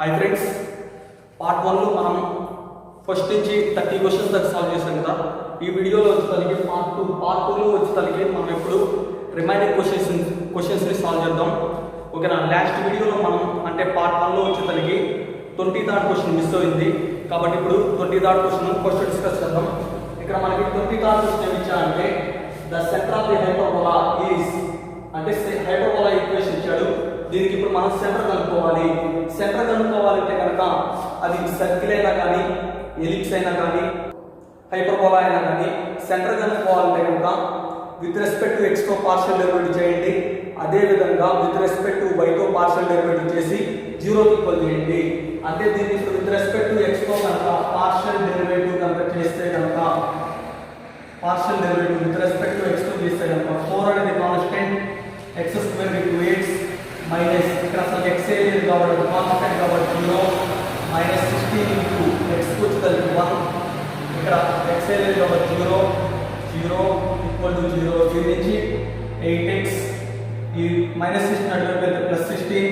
Hi friends, part 1లో మనం first నుంచి 30 questions దాకా సాల్వ్ చేసాం కదా. ఈ వీడియోలో వచ్చేసరికి పార్ట్ 2లో వచ్చేసరికి మనం ఇప్పుడు రిమైనింగ్ క్వశ్చన్స్ని సాల్వ్ చేద్దాం. ఓకేనా. లాస్ట్ వీడియోలో మనం అంటే పార్ట్ 1లో వచ్చేసరికి 23rd క్వశ్చన్ మిస్ అయింది కాబట్టి ఇప్పుడు 23rd క్వశ్చన్ ఫస్ట్ డిస్కస్ చేద్దాం. ఇక్కడ మనకి 23rd క్వశ్చన్ ఏమి ఇచ్చాడంటే the centre of the hyperbola is అంటే హైపర్బోలా ఈక్వేషన్ ఇచ్చాడు. దీనికి ఇప్పుడు మనం సెంటర్ కనుక్కోవాలి. సెంటర్ కనుక్కోవాలంటే కనుక అది సర్కిల్ అయినా కానీ ఎలిప్స్ అయినా కానీ హైపర్బోలా అయినా కానీ సెంటర్ కనుక్కోవాలంటే కనుక విత్ రెస్పెక్ట్ టు ఎక్స్ తో పార్షియల్ డెరివేటివ్ చేయండి. అదేవిధంగా విత్ రెస్పెక్ట్ టు వై తో పార్షియల్ డెరివేటివ్ చేసి 0కి ఈక్వల్ చేయండి. అంటే దీన్ని ఇప్పుడు విత్ రెస్పెక్ట్ టు ఎక్స్ తో కనుక పార్షియల్ డెరివేటివ్ కనుక చేస్తే కనుక partial derivative with respect to X తో చేస్తే కనుక 4 అనేది constant, X square with 2x minus ఇక్కడ అసలు x ఏది కాబట్టి కాన్స్టెంట్ కాబట్టి 0 మైనస్ 16 ఇంటూ x వచ్చేసరికి 1 ఇక్కడ x ఏది కాబట్టి 0 ఈక్వల్ టు 0 దీని నుంచి 8x ఈ మైనస్ 16 అటువైపు ప్లస్ 16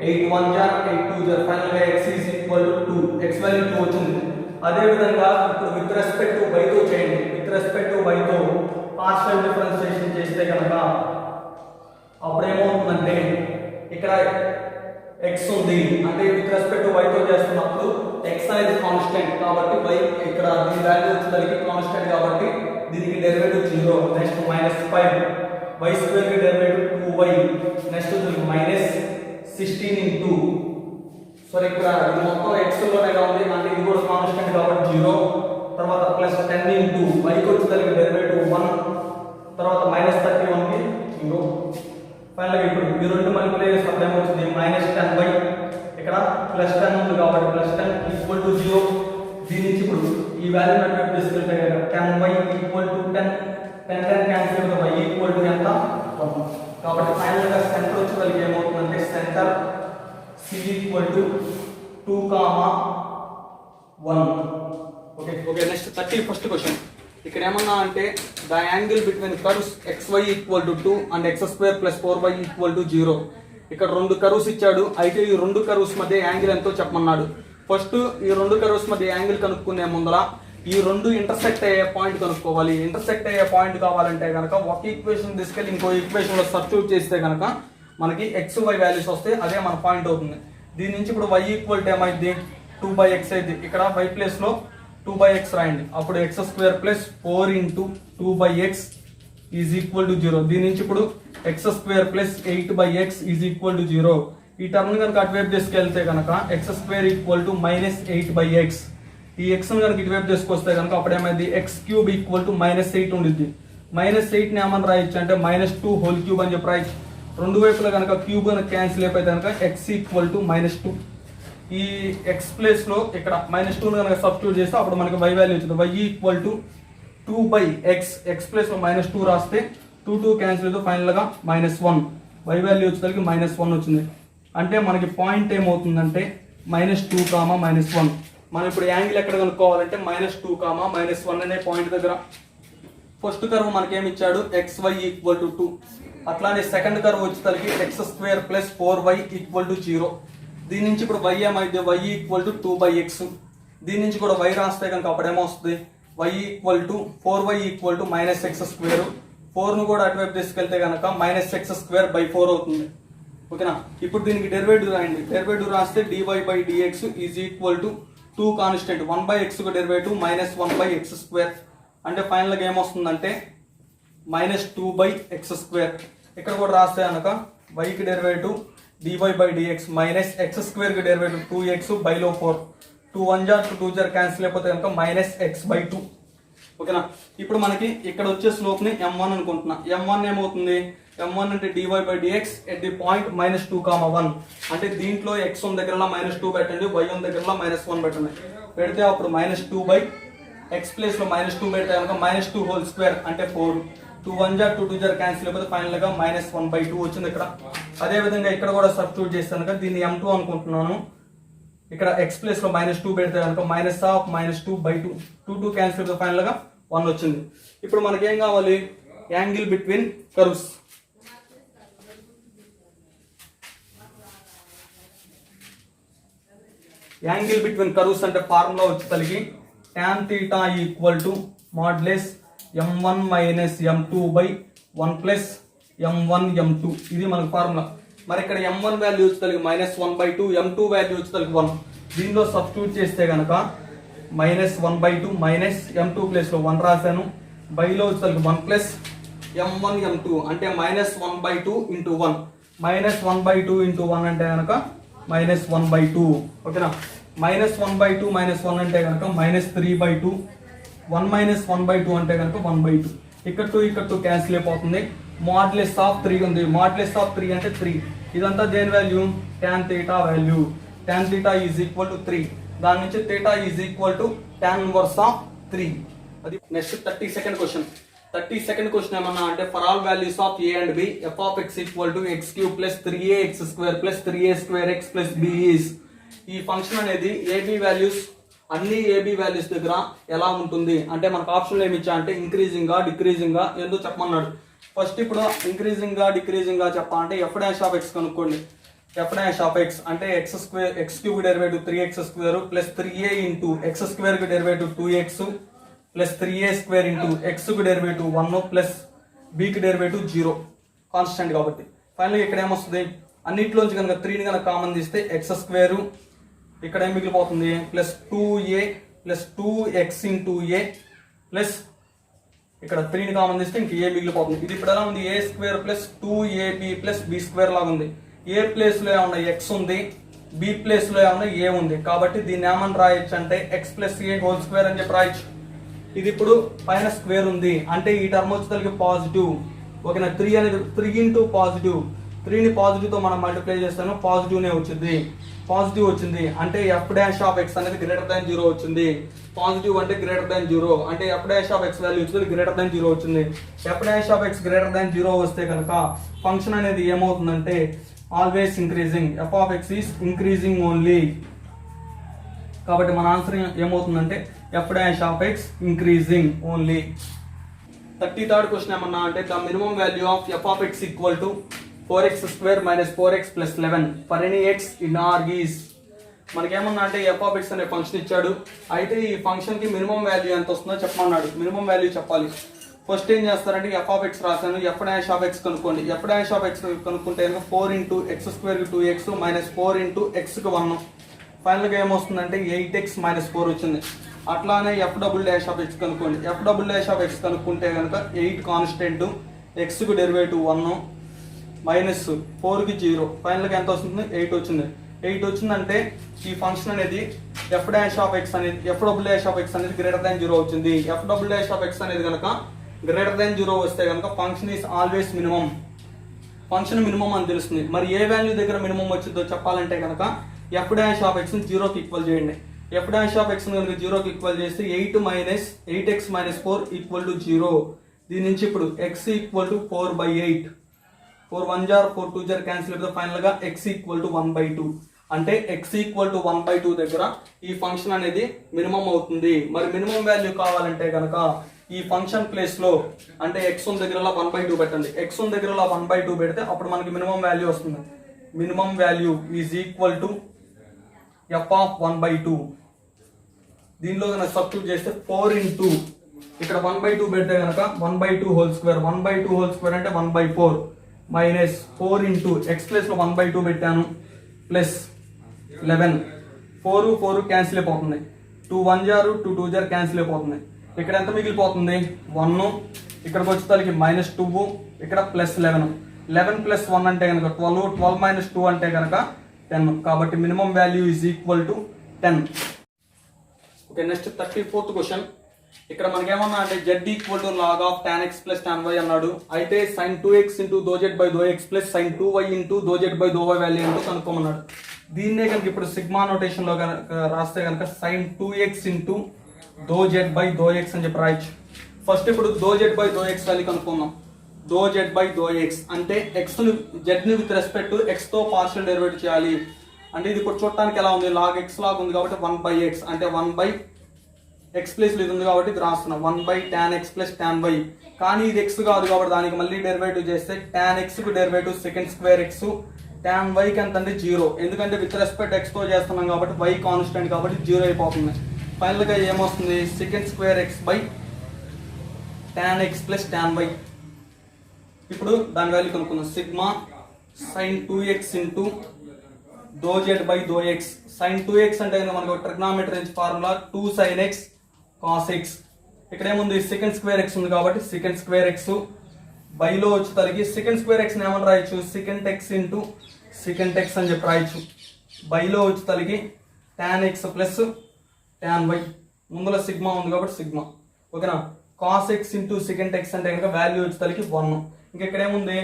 8 1 జా 8 2 జా ఫైనల్ గా x is equal to 2 x value 2 వచ్చింది. అదే విధంగా ఇప్పుడు విత్ రెస్పెక్ట్ టు y తో చేయండి. విత్ రెస్పెక్ట్ టు y తో పార్షియల్ డిఫరెన్షియేషన్ చేస్తే కనుక అప్పుడు ఏమవుతుందంటే ఇక్కడ x ఉంది అంటే విత్ రెస్పెక్ట్ టు y తో చేస్తున్నప్పుడు x అనేది కాన్స్టెంట్ కాబట్టి y ఇక్కడ దీని వాల్యూ వచ్చేసరికి కాన్స్టెంట్ కాబట్టి దీనికి derivative 0. Next minus 5 y square కి derivative 2y next minus 16 into sorry ఇక్కడ ఇది మొత్తం x లోనే ఉంది అంటే ఇది కూడా కాన్స్టెంట్ కాబట్టి 0 తర్వాత ప్లస్ 10 ఇంటూ y కి వచ్చేసరికి డెరివేటివ్ 1 తర్వాత మైనస్ 31 కి 0 ఫైనల్ గా ఇప్పుడు ఈ రెండు మల్టిప్లై చేస్తే అప్పుడు ఏమవుతుంది మైనస్ 10 ఇక్కడ ప్లస్ 10 ఉంది కాబట్టి ప్లస్ 10 ఈక్వల్ టు 0. దీని నుంచి ఇప్పుడు ఈ వాల్యూ అటు తీసుకెళ్తే 10y ఈక్వల్ టు 10 క్యాన్సిల్ అవుతుంది y ఈక్వల్ టు ఎంత 1 కాబట్టి ఫైనల్ గా సెంటర్ వచ్చేసరికి ఏమవుతుందంటే centre c equal to 2, 1. Okay next 31st question. ఇక్కడ ఏమన్నా అంటే the angle between curves xy equal to 2 and x square plus 4y equal to 0. ఇక్కడ రెండు కర్వ్స్ ఇచ్చాడు. అయితే ఈ రెండు కర్వ్స్ మధ్య యాంగిల్ ఎంతో చెప్పమన్నాడు. ఫస్ట్ ఈ రెండు కర్వ్స్ మధ్య యాంగిల్ కనుక్కునే ముందర ఈ రెండు ఇంటర్సెక్ట్ అయ్యే పాయింట్ కనుక్కోవాలి. ఇంటర్సెక్ట్ అయ్యే పాయింట్ కావాలంటే కనుక ఒక ఈక్వేషన్ తీసుకెళ్ళి ఇంకో ఈక్వేషన్ లో సబ్స్టిట్యూట్ చేస్తే కనుక మనకి xy వాల్యూస్ వస్తే అదే మన పాయింట్ అవుతుంది. దీని నుంచి ఇప్పుడు y ఈక్వల్ టు ఏమైంది 2/x అయింది. ఇక్కడ y ప్లేస్ లో 2/x రాయండి. అప్పుడు x square plus 4 into 2/x is equal to 0. దీని నుంచి ఇప్పుడు x square plus 8/x is equal to 0. ఈ టర్మ్ కనుక అటువైపు తీసుకెళ్తే కనుక x square equal to minus 8/x. ఈ x కనుక ఇటువైపు తీసుకొస్తే కనుక అప్పుడు ఏమైంది x cube equal to minus 8 ఉండిద్ది. మైనస్ 8 ని ఏమని రాయొచ్చు అంటే మైనస్ 2 హోల్ క్యూబ్ అని చెప్పి రాయొచ్చు. రెండు వైపులా కనుక క్యూబ్ కనుక క్యాన్సిల్ అయిపోతే కనుక x ఈక్వల్ టు మైనస్ 2. ఈ x ప్లేస్ లో ఇక్కడ మైనస్ 2 కనుక సబ్స్టిట్యూట్ చేస్తే అప్పుడు మనకి y వాల్యూ వచ్చింది. y equal to 2/x. x place లో మైనస్ 2 రాస్తే 2 క్యాన్సిల్ అయితే ఫైనల్ గా మైనస్ 1. y వాల్యూ వచ్చేసరికి మైనస్ 1 వచ్చింది. అంటే మనకి పాయింట్ ఏమవుతుందంటే మైనస్ 2, మైనస్ 1. మనం ఇప్పుడు యాంగిల్ ఎక్కడ కనుక్కోవాలంటే మైనస్ 2, మైనస్ 1 అనే పాయింట్ దగ్గర. ఫస్ట్ కర్వ్ మనకి ఏమి ఇచ్చాడు xy ఈక్వల్ టు 2. అట్లానే సెకండ్ కర్వ్ వచ్చేసరికి x square plus 4y equal to 0. దీని నుంచి ఇప్పుడు y ఏమైంది y ఈక్వల్ టు 2/x. దీని నుంచి కూడా y రాస్తే కనుక అప్పుడు ఏమొస్తుంది y equal to 4y equal to minus x square. 4 ను కూడా అటువైపు తీసుకెళ్తే కనుక మైనస్ x స్క్వేర్ బై 4 అవుతుంది. ఓకేనా. ఇప్పుడు దీనికి డెరివేటివ్ రాయండి. డెరివేటివ్ రాస్తే dy/dx is equal to 2 constant 1/x కు డెరివేటివ్ మైనస్ 1/x స్క్వేర్. అంటే ఫైనల్ గా ఏమొస్తుందంటే మైనస్ 2/x స్క్వేర్. ఇక్కడ కూడా రాస్తే కనుక y కి derivative dy/dx minus x square కి డెరివేటివ్ 2x బైలో 4. 2 1 జా 2 జా క్యాన్సిల్ అయిపోతే కనుక మైనస్ x/2. ఓకేనా. ఇప్పుడు మనకి ఇక్కడ వచ్చే స్లోప్ ని m1 అనుకుంటున్నా. m1 ఏమవుతుంది m1 అంటే dy/dx at the point minus 2, 1. అంటే దీంట్లో x ఉన్న దగ్గరలో మైనస్ 2 పెట్టండి, y ఉన్న దగ్గరలో మైనస్ 1 పెట్టండి. పెడితే అప్పుడు మైనస్ 2/x ప్లేస్ లో మైనస్ 2 పెడితే కనుక మైనస్ 2 హోల్ స్క్వేర్ అంటే 4. 2 1 జా 2 జా క్యాన్సిల్ అయిపోతే ఫైనల్ గా మైనస్ 1/2 వచ్చింది ఇక్కడ. అదే విధంగా ఇక్కడ కూడా సబ్స్టిట్యూట్ చేస్తాను కనుక దీన్ని m2 అనుకుంటున్నాను. ఇక్కడ x ప్లేస్ లో మైనస్ 2 పెడితే కనుక మైనస్ ఆఫ్ మైనస్ 2/2. 2 క్యాన్సిల్ అయిపోతే ఫైనల్ గా 1 వచ్చింది. ఇప్పుడు మనకి ఏం కావాలి angle between curves. Angle between curves అంటే ఫార్ములా వచ్చి కలిగి tan theta equal to modulus m1 minus m2 by 1 plus m1 m2 ఇది మనకు ఫార్ములా. మరి ఇక్కడ m1 వాల్యూ వచ్చి కలిగి -1/2, m2 వాల్యూ వచ్చి కలిగి 1. దీనిలో సబ్స్టిట్యూట్ చేస్తే కనుక -1/2 మైనస్ m2 ప్లేస్ లో 1 రాశాను, బైలో వచ్చి కలిగి 1 ప్లస్ m1 m2 అంటే -1/2 ఇంటూ 1, -1/2 ఇంటూ 1 అంటే కనుక -1/2. ఓకేనా, -1/2 -1 అంటే కనుక -3/2, 1 - 1/2 అంటే కనుక 1/2. ఇక్కడ టూ క్యాన్సిల్ అయిపోతుంది. మాడ్యులస్ ఆఫ్ 3 ఉంది, మాడ్యులస్ ఆఫ్ 3 అంటే 3. ఇదంతా దేని value? tan theta value. tan theta is equal to 3. దాని నుంచి theta is equal to tan inverse of 3. అది next 32nd question. 32nd question ఏమన్నా అంటే for all values of a and b f of x equal to x³ plus 3ax² plus 3a²x plus b is. ఈ function అనేది ab values అన్ని ab values దగ్గర ఎలా ఉంటుంది అంటే మనకు ఆప్షన్లు ఏమి ఇచ్చా అంటే ఇంక్రీజింగ్ గా డిక్రీజింగ్ గా ఎందుకు చెప్పమన్నాడు. ఫస్ట్ ఇప్పుడు ఇంక్రీజింగ్ గా డిక్రీజింగ్ గా చెప్పాలంటే f' ఆఫ్ x కనుక్కోండి. f' ఆఫ్ x అంటే x³ derivative 3x² plus 3a into x² కి derivative 2x plus 3a² into x కి డెరివేటివ్ 1 ప్లస్ b కి డెరివేటివ్ 0 కాన్స్టెంట్ కాబట్టి. ఫైనల్ ఇక్కడ ఏమొస్తుంది? అన్నిట్లోంచి కనుక 3ని కనుక కామన్ తీస్తే x² ఇక్కడ ఏం మిగిలిపోతుంది plus 2a plus 2x into a plus ఇక్కడ 3ని కామన్ తీస్తే ఇంక a మిగిలిపోతుంది. ఇది ఇప్పుడు ఎలా ఉంది? a² plus 2ab plus b² లాగా ఉంది. ఏ ప్లేస్ లో ఏమన్నా x ఉంది, b ప్లేస్ లో ఏమన్నా a ఉంది, కాబట్టి దీన్ని ఏమని రాయొచ్చు అంటే x plus a whole square అని చెప్పి రాయొచ్చు. ఇది ఇప్పుడు పైన స్క్వేర్ ఉంది అంటే ఈ టర్మ్ వచ్చేసరికి పాజిటివ్. ఓకేనా, 3 అనేది 3 ఇంటూ పాజిటివ్, 3ని పాజిటివ్ తో మనం మల్టిప్లై చేస్తాను, పాజిటివ్నే వచ్చింది. పాజిటివ్ వచ్చింది అంటే f' ఆఫ్ x అనేది గ్రేటర్ దాన్ 0 వచ్చింది. పాజిటివ్ అంటే గ్రేటర్ దాన్ 0 అంటే f' ఆఫ్ x వాల్యూ వచ్చింది గ్రేటర్ దాన్ 0 వచ్చింది. f' of x greater than 0 వస్తే కనుక ఫంక్షన్ అనేది ఏమవుతుందంటే always increasing. f of x is increasing only. కాబట్టి మన ఆన్సర్ ఏమవుతుందంటే f' of x increasing only. 33rd question ఏమన్నా అంటే the minimum value of f of x equal to 4x² minus 4x plus 11 for any x in R is. మనకేమన్నా అంటే f of x అనే function ఇచ్చాడు. అయితే ఈ function కి minimum value ఎంత వస్తుందో చెప్పమన్నాడు. మినిమం వాల్యూ చెప్పాలి. ఫస్ట్ ఏం చేస్తారంటే f ఆఫ్ x రాశాను, f' ఆఫ్ x కనుక్కోండి. f' ఆఫ్ x కనుక్కుంటే 4 ఇంటూ x² కి 2x మైనస్ 4 ఇంటూ x కి 1. ఫైనల్ గా ఏమొస్తుందంటే 8x మైనస్ 4 వచ్చింది. అట్లానే f' ఆఫ్ x కనుక్కోండి. f' ఆఫ్ x కనుక్కుంటే కనుక 8 కాన్స్టెంట్, x కి డెరివేటివ్ 1 మైనస్ 4 కి 0. ఫైనల్ గా ఎంత వస్తుంది? 8 వచ్చింది. 8 వచ్చిందంటే ఈ ఫంక్షన్ అనేది f' ఆఫ్ x అనేది f' ఆఫ్ x అనేది గ్రేటర్ దాన్ 0 వచ్చింది. f' ఆఫ్ x అనేది కనుక గ్రేటర్ దాన్ 0 వస్తే కనుక function is always minimum. Function minimum అని తెలుస్తుంది. మరి ఏ వాల్యూ దగ్గర మినిమం వచ్చిందో చెప్పాలంటే కనుక f' ఆఫ్ x ని 0 కి ఈక్వల్ చేయండి. f' ఆఫ్ x ని కనుక 0 కి ఈక్వల్ చేస్తే 8x మైనస్ 4 ఈక్వల్ టు 0. దీని నుంచి ఇప్పుడు x ఈక్వల్ టు 4/8, 4 1 జార్ 4 2 జార్ క్యాన్సిల్ అయిపోతే ఫైనల్ గా x ఈక్వల్ టు 1/2. అంటే x ఈక్వల్ టు 1/2 దగ్గర ఈ ఫంక్షన్ అనేది మినిమం అవుతుంది. మరి మినిమం వాల్యూ కావాలంటే కనుక ఈ ఫంక్షన్ ప్లేస్ లో అంటే x1 దగ్గర 1/2 పెట్టండి. x1 దగ్గర 1/2 పెడితే అప్పుడు మనకి మినిమం వాల్యూ వస్తుంది. Minimum value is equal to f of 1/2. దీనిలో కనుక సబ్స్టిట్యూట్ చేస్తే 4 ఇంటూ ఇక్కడ 1/2 పెడితే కనుక 1/2 హోల్ స్క్వేర్, 1/2 హోల్ స్క్వేర్ అంటే 1/4 మైనస్ 4 ఇంటూ ఎక్స్ ప్లేస్ లో 1/2 పెట్టాను ప్లస్ 11. 4 క్యాన్సిల్ అయిపోతుంది. 2 1 జారు 2 2 జారు క్యాన్సిల్ అయిపోతుంది. ఇక్కడ ఎంత మిగిలిపోతుంది? 1. ఇక్కడికి వచ్చేసరికి -2, ఇక్కడ ప్లస్ 11. 11 ప్లస్ 1 అంటే కనుక 12, 12 మైనస్ 2 అంటే కనుక 10. కాబట్టి minimum value is equal to 10. Okay, next 34th question. ఇక్కడ మనకేమన్నా అంటే z equal to log of tan x plus tan y అన్నాడు. అయితే sin 2x into ∂z/∂x plus sin 2y into ∂z/∂y value ఏంటో కనుక్కోమన్నాడు. దీన్నే కనుక ఇప్పుడు సిగ్మా నోటేషన్ లో రాస్తే కనుక sin 2x ఇంటూ ∂z/∂x అని చెప్పి రాయొచ్చు. ఫస్ట్ ఇప్పుడు ∂z/∂x వాల్యూ కనుక్కుందాం. ∂z/∂x అంటే x ని z ని విత్ రెస్పెక్ట్ టు x తో పార్షియల్ డెరివేటివ్ చేయాలి. అంటే ఇది ఇప్పుడు చూడటానికి ఎలా ఉంది? log x లాగా ఉంది కాబట్టి 1/x అంటే 1/x ప్లస్ ఇది ఉంది కాబట్టి ఇది రాస్తున్నాం 1/tan x plus tan y. కానీ ఇది x కాదు కాబట్టి దానికి మళ్ళీ డెరివేటివ్ చేస్తే tan x కు డెరివేటివ్ sec² x, tan వైకి ఎంత అంటే 0, ఎందుకంటే విత్ రెస్పెక్ట్ ఎక్స్తో చేస్తున్నాం కాబట్టి y కాన్స్టెంట్ కాబట్టి 0 అయిపోతుంది. ఫైనల్గా ఏమొస్తుంది second square x by tan x plus tan y. ఇప్పుడు దాని వాల్యూ కనుక్కుందాం. సిగ్మా సైన్ 2x ఇంటూ దో జెడ్ బై దో ఎక్స్. సైన్ 2x అంటే మనకు ట్రిగ్నామెట్రీ నుంచి formula 2 sin x cos x. ఇక్కడ ఏముంది సెకండ్ స్క్వేర్ ఎక్స్ ఉంది కాబట్టి సెకండ్ స్క్వేర్ ఎక్స్ బైలో వచ్చి తలిగి సెకండ్ స్క్వేర్ ఎక్స్ ఏమని రాయొచ్చు second X into second X అని చెప్పి రాయొచ్చు. బైలో వచ్చి తలిగి tan x plus tan y. ముందులో సిగ్మా ఉంది కాబట్టి సిగ్మా. ఓకేనా. cos x into second X అంటే కనుక వాల్యూ వచ్చి తలిగి 1. ఇంకా ఇక్కడ ఏముంది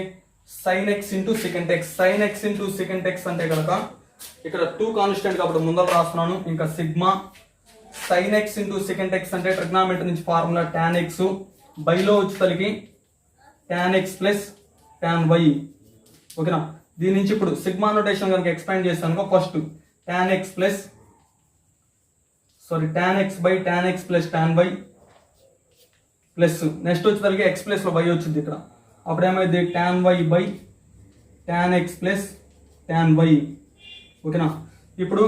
sin x into second X. sin x into second X అంటే కనుక ఇక్కడ 2 కాన్స్టెంట్ కాబట్టి ముందర రాస్తున్నాను. ఇంకా sigma sin x into second X అంటే ట్రిగ్నామెట్రీ నుంచి ఫార్ములా tan x బైలో వచ్చి తలిగి tan x plus tan y. ఓకేనా. దీని నుంచి ఇప్పుడు సిగ్మా నోటేషన్ కనుక ఎక్స్పాండ్ చేస్తాను first tan x by tan x plus tan y plus next వచ్చి తలిగి x ప్లస్ లో y వచ్చింది ఇక్కడ. అప్పుడు ఏమైంది tan y by tan x plus tan y. ఓకేనా. ఇప్పుడు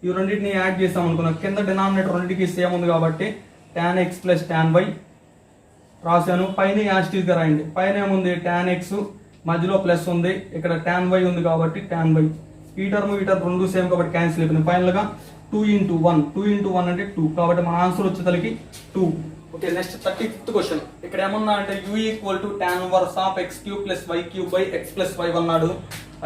ఈ రెండింటిని యాడ్ చేసాం అనుకున్నాం. కింద డినామినేటర్ రెండింటికి సేమ్ ఉంది కాబట్టి tan x plus tan y రాశాను. పైన యాస్టీస్గా రాయండి. పైన ఏముంది tan x మధ్యలో ప్లస్ ఉంది, ఇక్కడ tan y ఉంది కాబట్టి tan y. ఈ టర్మ్ రెండు సేమ్ కాబట్టి క్యాన్సిల్ అయిపోయింది. ఫైనల్గా 2 into 1 అంటే 2 కాబట్టి మన ఆన్సర్ వచ్చేసరికి 2. ఓకే. Next 35th question. ఇక్కడ ఏమన్నా అంటే u equal to tan inverse of x cube plus y cube by x plus y అన్నాడు.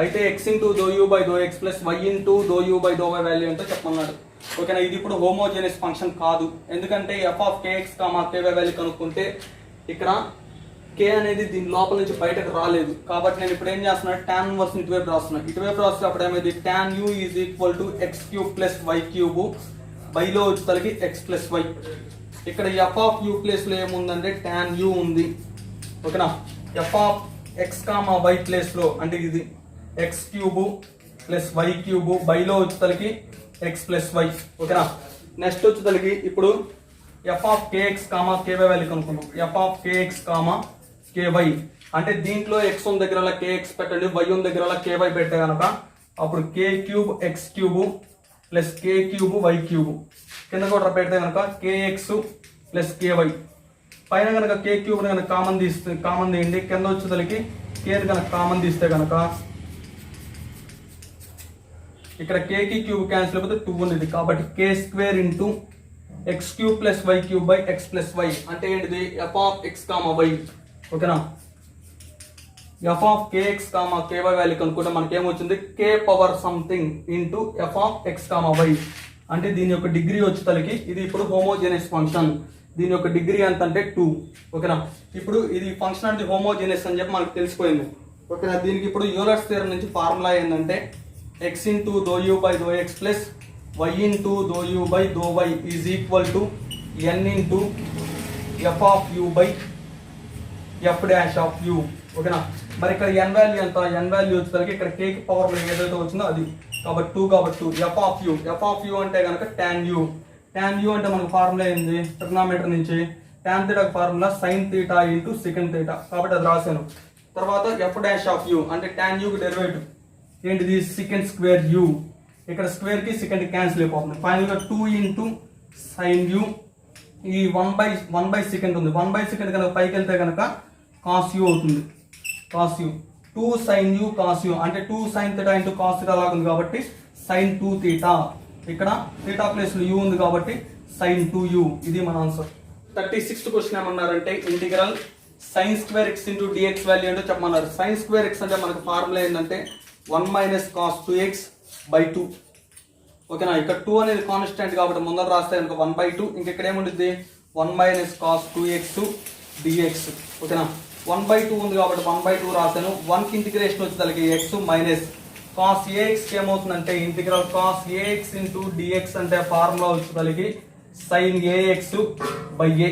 అయితే x into though you by దో X plus y into though you by though y value ఎంతో చెప్పమన్నాడు. ఓకేనా. ఇది ఇప్పుడు హోమోజెనియస్ ఫంక్షన్ కాదు, ఎందుకంటే f of kx ky value కనుక్కుంటే ఇక్కడ k అనేది దీని లోపల నుంచి బయటకు రాలేదు కాబట్టి నేను ఇప్పుడు ఏం చేస్తున్నా tan ఇన్వర్స్ ఇటువైపు రాస్తున్నాను. ఇటువైపు రాస్తే అప్పుడు ఏమైంది tan u is equal to x cube plus y cube బైలో వచ్చి తలకి x ప్లస్ y. ఇక్కడ f ఆఫ్ u ప్లేస్ లో ఏముందంటే tan u ఉంది. ఓకేనా. f of x y place లో అంటే ఇది x cube plus y cube బైలో వచ్చి తలకి x ప్లస్ y. ఓకేనా. నెక్స్ట్ వచ్చి తలకి ఇప్పుడు f of kx ky value కనుక్కుందాం. f ఆఫ్ kx ky అంటే దీంట్లో x ఉన్న దగ్గర kx పెట్టండి, y ఉన్న దగ్గర ky పెట్టే కనుక అప్పుడు k cube x cube plus k cube y cube కింద కూడా పెడితే కనుక kx ప్లస్ ky. పైన కనుక k క్యూబ్ కనుక కామన్ తీయండి, కింద వచ్చేసరికి k కనుక కామన్ తీస్తే కనుక ఇక్కడ k కి క్యూబ్ క్యాన్సిల్ అయిపోతే 2 ఉంది కాబట్టి k square into x cube plus y cube by x plus y అంటే ఏంటిది f ఆఫ్ x y. ఓకేనా. f of kx ky value కనుక్కుంటే మనకి ఏమొచ్చింది k power something into f of x y అంటే దీని యొక్క డిగ్రీ వచ్చి తలకి ఇది ఇప్పుడు హోమోజెనియస్ ఫంక్షన్. దీని యొక్క డిగ్రీ ఎంత అంటే 2. ఓకేనా. ఇప్పుడు ఇది ఫంక్షన్ అంటే హోమోజెనియస్ అని చెప్పి మనకు తెలిసిపోయింది. ఓకేనా. దీనికి ఇప్పుడు యూలర్స్ థియరం నుంచి ఫార్ములా ఏంటంటే x into though you by దో X plus y into though you by though y is equal to n into f of u by f dash of u. ఓకేనా. మరి ఇక్కడ n వాల్యూ ఎంత, n value వచ్చేసరికి ఇక్కడ k కి power ఏదైతే వచ్చిందో అది కాబట్టి 2 కాబట్టి 2 f ఆఫ్ u అంటే కనుక tan u అంటే మనకు ఫార్ములా ఏంది ట్రిగ్నామెట్రీ నుంచి tan θ formula sin θ into second θ కాబట్టి అది రాశాను. తర్వాత f డాష్ ఆఫ్ u అంటే tan u కి డెరివేటివ్ ఏంటిది సెకండ్ స్క్వేర్ u. ఇక్కడ స్క్వేర్ కి సెకండ్ క్యాన్సిల్ అయిపోతుంది. ఫైనల్ గా 2 ఇంటూ సైన్ u ఈ 1 బై సెకండ్ ఉంది. 1 బై సెకండ్ కనుక పైకి వెళ్తే కనుక కాస్ u అవుతుంది. Cos u 2 sin u cos u అంటే 2 sin θ ఇంటూ కాస్ θ లాగా ఉంది కాబట్టి sin 2 θ. ఇక్కడ θ ప్లేస్ లో u ఉంది కాబట్టి sin 2u. ఇది మన ఆన్సర్. 36th క్వశ్చన్ ఏమన్నారంటే integral sin square x into dx value ఏంటో చెప్పమన్నారు. sin స్క్వేర్ x అంటే మనకు ఫార్ములా ఏంటంటే 1 మైనస్ కాస్ 2x బై 2. ఓకేనా. ఇక్కడ 2 అనేది కాన్స్టెంట్ కాబట్టి ముందర రాస్తే కనుక 1/2. ఇంక ఇక్కడ ఏముంటుంది 1 మైనస్ కాస్ 2x dx. ఓకేనా. 1/2 ఉంది కాబట్టి 1/2 రాశాను. 1 కి ఇంటిగ్రేషన్ వచ్చి తలకి x మైనస్ కాస్ ax ఏమవుతుందంటే integral cos ax into dx అంటే ఫార్ములా వచ్చి తలకి sin ax by a.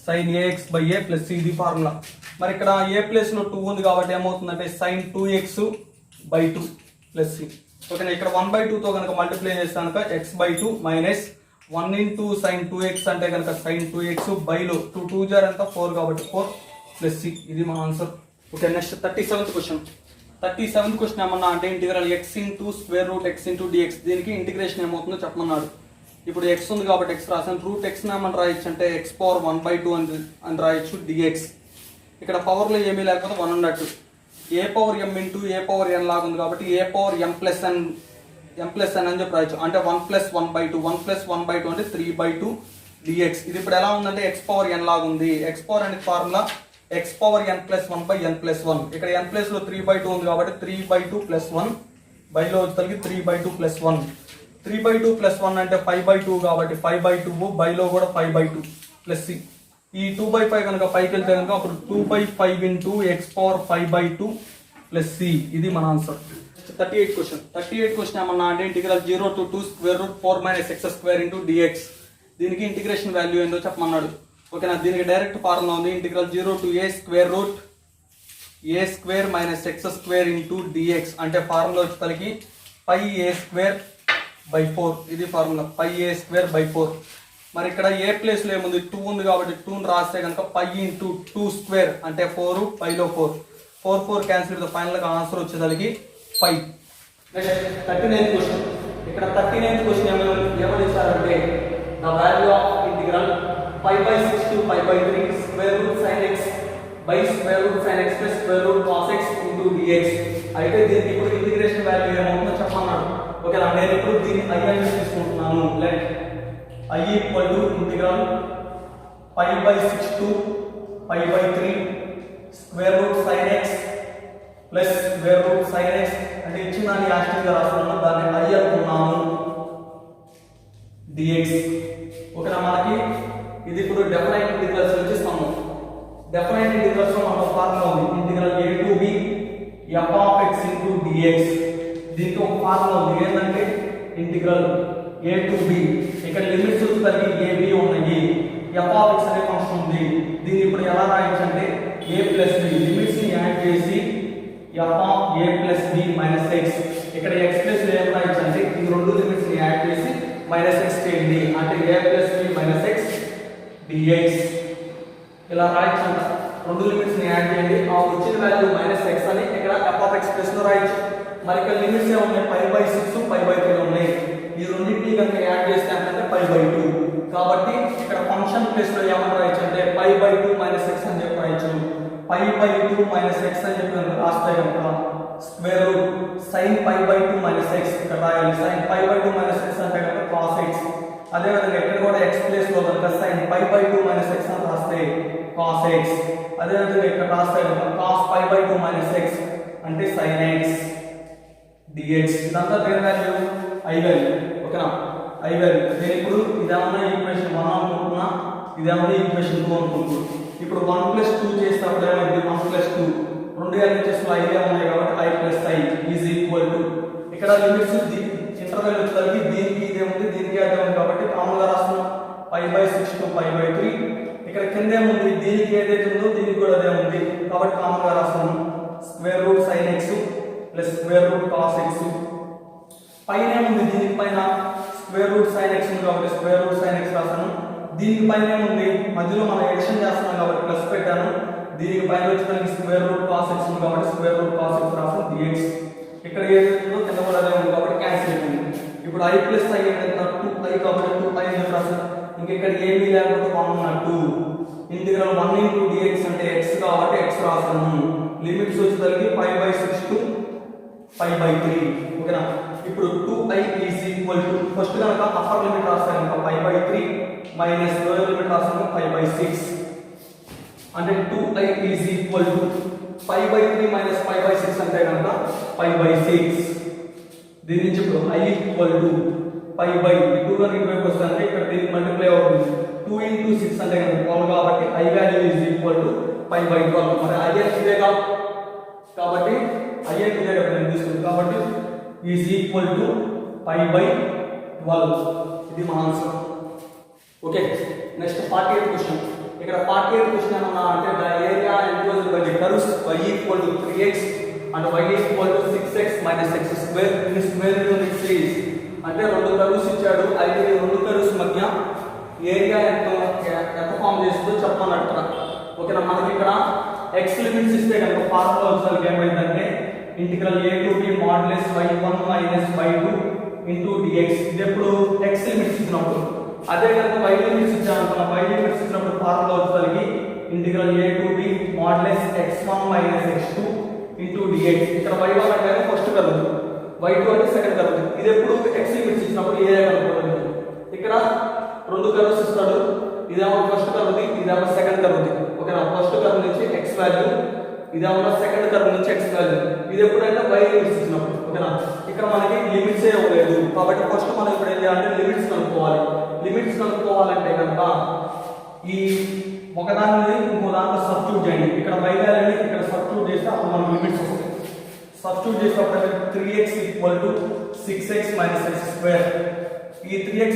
sin ax by a plus ఇది ఫార్ములా. మరి ఇక్కడ a ప్లేస్ లో 2 ఉంది కాబట్టి ఏమవుతుందంటే sin 2x by 2 plus c. ఓకేనా. ఇక్కడ 1/2 తో కనుక మల్టిప్లై చేస్తే కనుక x/2 minus 1 into sin 2x అంటే కనుక sin 2x బైలో 2 జార్ ఎంత 4 కాబట్టి 4 ప్లస్ c. ఇది మన answer. Okay. Next 37th question. 37th question ఏమన్నా అంటే integral x into square root x into dx, దీనికి ఇంటిగ్రేషన్ ఏమవుతుందో చెప్పమన్నాడు. ఇప్పుడు ఎక్స్ ఉంది కాబట్టి ఎక్స్ రాసాను, రూట్ ఎక్స్ ఏమని రాయొచ్చు అంటే ఎక్స్ పవర్ 1/2 అని రాయొచ్చు డిఎక్స్. ఇక్కడ పవర్లో ఏమీ లేకపోతే 1 ఉన్నట్టు. ఏ పవర్ ఎం ఇంటూ ఏ పవర్ ఎన్ లాగా ఉంది కాబట్టి ఏ పవర్ ఎం ప్లస్ ఎన్ అని చెప్పి రాయొచ్చు. అంటే 1 + 1/2 1 + 1/2 అంటే 3/2 డిఎక్స్. ఇది ఇప్పుడు ఎలా ఉందంటే ఎక్స్ పవర్ ఎన్ లాగా ఉంది. ఎక్స్ పవర్ అనేది formula X power n + 1/n+1. ఇక్కడ n ప్లేస్ లో 3/2 ఉంది కాబట్టి 3/2 + 1 బైలో వచ్చేసరికి 3/2 + 1. 3/2 + 1 అంటే 5/2 కాబట్టి 5/2 బైలో కూడా 5/2 ప్లస్ సి. ఈ 2/5 కనుక పైకి వెళ్తే కనుక అప్పుడు 2/5 into x power 5/2 plus c. ఇది మన ఆన్సర్. 38 క్వశ్చన్ ఏమన్నా అంటే integral 0 to 2 square root 4 - x² into dx, దీనికి ఇంటిగ్రేషన్ వాల్యూ ఏందో చెప్పమన్నాడు. ఓకేనా, దీనికి డైరెక్ట్ ఫార్ములా ఉంది. Integral 0 to a square root a² - x² into dx అంటే ఫార్ములా వచ్చేసరికి πa²/4. ఇది ఫార్ములా πa²/4. మరి ఇక్కడ ఏ ప్లేస్ లో ఏముంది 2 ఉంది కాబట్టి 2ని రాస్తే కనుక π ఇంటూ 2² అంటే 4, πలో 4 క్యాన్సిల్. ఫైనల్ గా ఆన్సర్ వచ్చేసరికి 5. 39th question. ఇక్కడ 39th క్వశ్చన్ ఏమని ఇచ్చారంటే the value of integral 5/6 to 5/3 square root sin x by square root sin x plus square root cos x into dx. అయితే దీనికి ఇప్పుడు ఇంటిగ్రేషన్ వాల్యూ ఏమవుతుందో చెప్పమన్నాడు. ఓకేనా, నేను ఇప్పుడు దీన్ని i అని తీసుకుంటున్నాను. Let i = integral 5/6 to 5/3 square root sin x plus square root sin x అంటే ఇచ్చిన దాన్ని యాక్చువల్ గా రాస్తున్నాను, దాన్ని i అనుకున్నాము dx. ఓకేనా, మనకి ఇది ఇప్పుడు డెఫినైట్ ఇంటిగ్రల్స్ నుంచి ఇస్తాము. డెఫినైట్ ఇంటిగ్రల్స్ లో మనకు ఫార్ములా ఉంది. Integral a to b f(x) into dx. దీనికి ఒక ఫార్ములా ఉంది ఏంటంటే ఇంటిగ్రల్ a to b. ఇక్కడ లిమిట్స్ వచ్చేసరికి a b ఉన్నాయి. f(x) అనే ఫంక్షన్ ఉంది. దీన్ని ఇప్పుడు ఎలా రాయొచ్చు అంటే a + b లిమిట్స్ ని యాడ్ చేసి f(a + b - x). ఇక్కడ x ప్లస్ ఏం రాయొచ్చు అంటే ఈ రెండు లిమిట్స్ ని యాడ్ చేసి -x చేయండి అంటే a + b - x dx. ఇలా రాయొచ్చు అంట. రెండు లిమిట్స్ ని యాడ్ చేయండి, ఆ వచ్చిన వాల్యూ -x అని ఇక్కడ f(x) ప్లస్ లో రాయొచ్చు. మరి ఇక్కడ లిమిట్స్ ఏ ఉన్నాయి 5/6 5/3 ఉన్నాయి. ఈ రెండింటిని కనుక యాడ్ చేస్తే అంటే 5/2. కాబట్టి ఇక్కడ ఫంక్షన్ ప్లేస్ లో ఏమని రాయొచ్చు అంటే 5/2 - x అని చెప్పి రాయొచ్చు. 5/2 - x అని చెప్పి రాస్తే కనుక స్క్వేర్ రూట్ sin π/2 - x ఇక్కడ రాయాలి. sin π/2 - x అంటే కనుక cos x. అదే విధంగా ఇక్కడ కూడా x ప్లేస్ లో కనుక sin π/2 - x అని రాస్తే cos x. అదే విధంగా ఇక్కడ రాస్తే కనుక cos π/2 - x అంటే sin x dx. ఇదంతా దేని వాల్యూ i వాల్యూ. ఓకేనా, i వాల్యూ. నేను ఇప్పుడు ఇదేమన్నా ఈక్వేషన్ 1 అనుకుంటున్నా, ఇదేమన్నా ఈక్వేషన్ 2 అనుకుంటున్నా. ఇప్పుడు 1 + 2 చేసినప్పుడు ఏమైంది 1 + 2 రెండు ఎలిమెంట్స్ లో i ఉన్నాయి కాబట్టి i + i is equal to ఇక్కడ లిమిట్స్ ఇంటర్వెల్ వచ్చేసరికి దీనికి ఇదే ఉంది దీనికి అదే ఉంది కాబట్టి కామన్ గా రాస్తున్నాం 5/6 to 5/3. ఇక్కడ కింద ఏముంది దీనికి ఏదైతే ఉందో దీనికి కూడా అదే ఉంది కాబట్టి కామన్ గా రాస్తున్నాం square root sin x plus square root cos x. పైన ఏముంది దీనికి పైన స్క్వేర్ రూట్ sin x ఉంది కాబట్టి స్క్వేర్ రూట్ sin x రాస్తాను. దీనికి పైన ఏముంది మధ్యలో మనం ఎడిషన్ చేస్తున్నాం కాబట్టి ప్లస్ పెట్టాను. దీనికి పైన వచ్చేసరికి స్క్వేర్ రూట్ cos x ఉంది కాబట్టి స్క్వేర్ రూట్ cos x రాస్తాను dx. ఇక్కడ ఏదైతే ఉందో కింద కూడా అదే ఉంది కాబట్టి క్యాన్సిల్ అయిపోయింది. ఇప్పుడు i + i అంటే 2i కాబట్టి 2i అని రాస్తాను. ఇంకా ఇక్కడ ఏమీ లేకపోతే 1 ఉన్నట్టు. ఇంటిగ్రల్ 1 into dx అంటే x కాబట్టి x రాస్తాను. లిమిట్స్ వచ్చేసరికి 5/6 to 5/3. ఓకేనా, ఇప్పుడు 2i is equal to first కనుక అప్పర్ లిమిట్ రాస్తాను కనుక 5/3 మైనస్ లోయర్ లిమిట్ రాస్తాను 5/6 అంటే 2i is equal to 5/3 minus 5/6 అంటే కనుక 5/6. దీని నుంచి ఇప్పుడు i ఈక్వల్ టు 5/2 కనుక ఇటువైపు వస్తే అంటే ఇక్కడ దీనికి మల్టిప్లై అవుతుంది 2 into 6 అంటే కనుక 12 కాబట్టి i value is equal to 5/12. మరి i ఇదే కాబట్టి i ఇదే కదా నేను తీసుకుంది కాబట్టి ఈజ్ ఈక్వల్ టు 5/12. ఇది మన answer. Okay, next 48th question. ఇక్కడ 48th క్వశ్చన్ ఏమన్నా అంటే the area enclosed by the curves y equal to 3x and y equal to 6x - x² in square unit series. అంటే రెండు కర్వ్స్ ఇచ్చాడు, అయితే ఈ రెండు కర్వ్స్ మధ్య ఏరియా ఎంత ఫామ్ చేస్తుందో చెప్పమన్నట్టు. ఓకేనా, మనకి ఇక్కడ x లిమిట్స్ ఇస్తే కనుక ఫార్ములా వచ్చేసరికి ఏమైందంటే integral a to b modulus y1 minus y2 into dx. ఇది ఎప్పుడు x లిమిట్స్ ఇచ్చినప్పుడు. అదే కనుక y లిమిట్స్ ఇచ్చామనుకున్న y లిమిట్స్ ఇచ్చినప్పుడు ఫార్ములా వచ్చేసరికి integral a to b modulus x1 minus x2 into dx. ఇక్కడ y1 అంటే ఫస్ట్ కర్వ్, y2 అంటే సెకండ్ కర్వ్. ఇది ఎప్పుడు x లిమిట్స్ ఇచ్చినప్పుడు ఏ కనుక్కోవాలి. ఇక్కడ రెండు కర్వ్స్ ఇస్తాడు, ఇదేమో ఫస్ట్ కర్వ్, ఇదేమో సెకండ్ కర్వ్. ఓకేనా, ఫస్ట్ కర్వ్ నుంచి x వాల్యూ, ఇదేమో సెకండ్ కర్వ్ నుంచి x వాల్యూ. ఇది ఎప్పుడంటే y లిమిట్స్ ఇచ్చినప్పుడు. ఓకేనా, ఇక్కడ మనకి లిమిట్స్ ఏ ఇవ్వలేదు కాబట్టి ఫస్ట్ మనం ఇప్పుడు ఏం చేయాలంటే లిమిట్స్ కనుక్కోవాలి. లిమిట్స్ కనుక్కోవాలంటే కనుక ఈ ఒకదాని నుండి ఇంకో దాంట్లో సబ్స్టిట్యూట్ చేయండి. ఇక్కడ y వాల్యూని ఇక్కడ సబ్స్టిట్యూట్ చేస్తే అప్పుడు మనకు లిమిట్స్ వస్తాయి. సబ్స్టిట్యూట్ చేసినప్పుడు 3x equal to 6x minus x square. ఈ 3x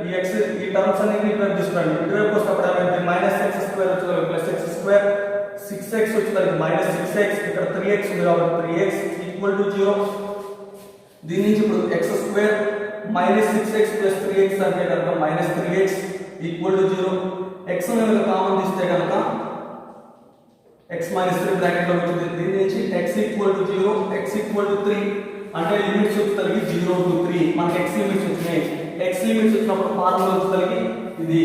ఈ x ఈ టర్మ్స్ అన్ని ఇటువైపు తీసుకోండి. ఇటువైపు వస్తేప్పుడు ఏమైంది, మైనస్ x స్క్వేర్ వచ్చేది ప్లస్ x స్క్వేర్, 6x వచ్చేది మైనస్ 6x, ఇక్కడ 3x ఉంది కాబట్టి 3x ఈక్వల్ టు 0. దీని నుంచి ఇప్పుడు x square minus 6x plus 3x అంటే కనుక minus 3x equal to 0. x కనుక కామన్ తీస్తే కనుక x మైనస్ 3 బ్రాకెట్ లో ఉంటుంది. దీని నుంచి x equal to 0, x equal to 3 అంటే లిమిట్స్ వచ్చేసరికి 0 టు 3. మనకి x లిమిట్స్ వచ్చినాయి. x లిమిట్స్ వచ్చినప్పుడు ఫార్ములా వచ్చేసరికి ఇది.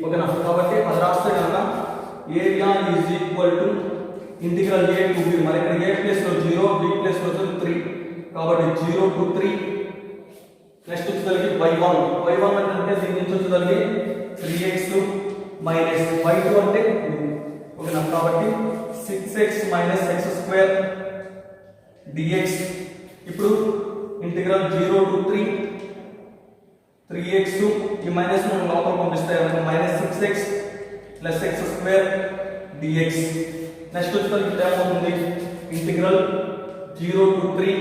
ఓకేనా, కాబట్టి అది రాస్తే కనుక area is equal to integral a to b. మరి ఇక్కడ a ప్లేస్ లో 0, b ప్లేస్ లో 3 కాబట్టి 0 టు 3. నెక్స్ట్ వచ్చేసరికి y1 అంటే దీని నుంచి వచ్చేసరికి 3x మైనస్ y2 అంటే ఓకేనా, కాబట్టి 6x minus x square dx. ఇప్పుడు ఇంటిగ్రల్ 0 టు 3x ఈ మైనస్ మనం లోపల పంపిస్తే minus 6x plus x square dx. Next వచ్చేసరికి ఏమవుతుంది, ఇంటిగ్రల్ 0 టు 3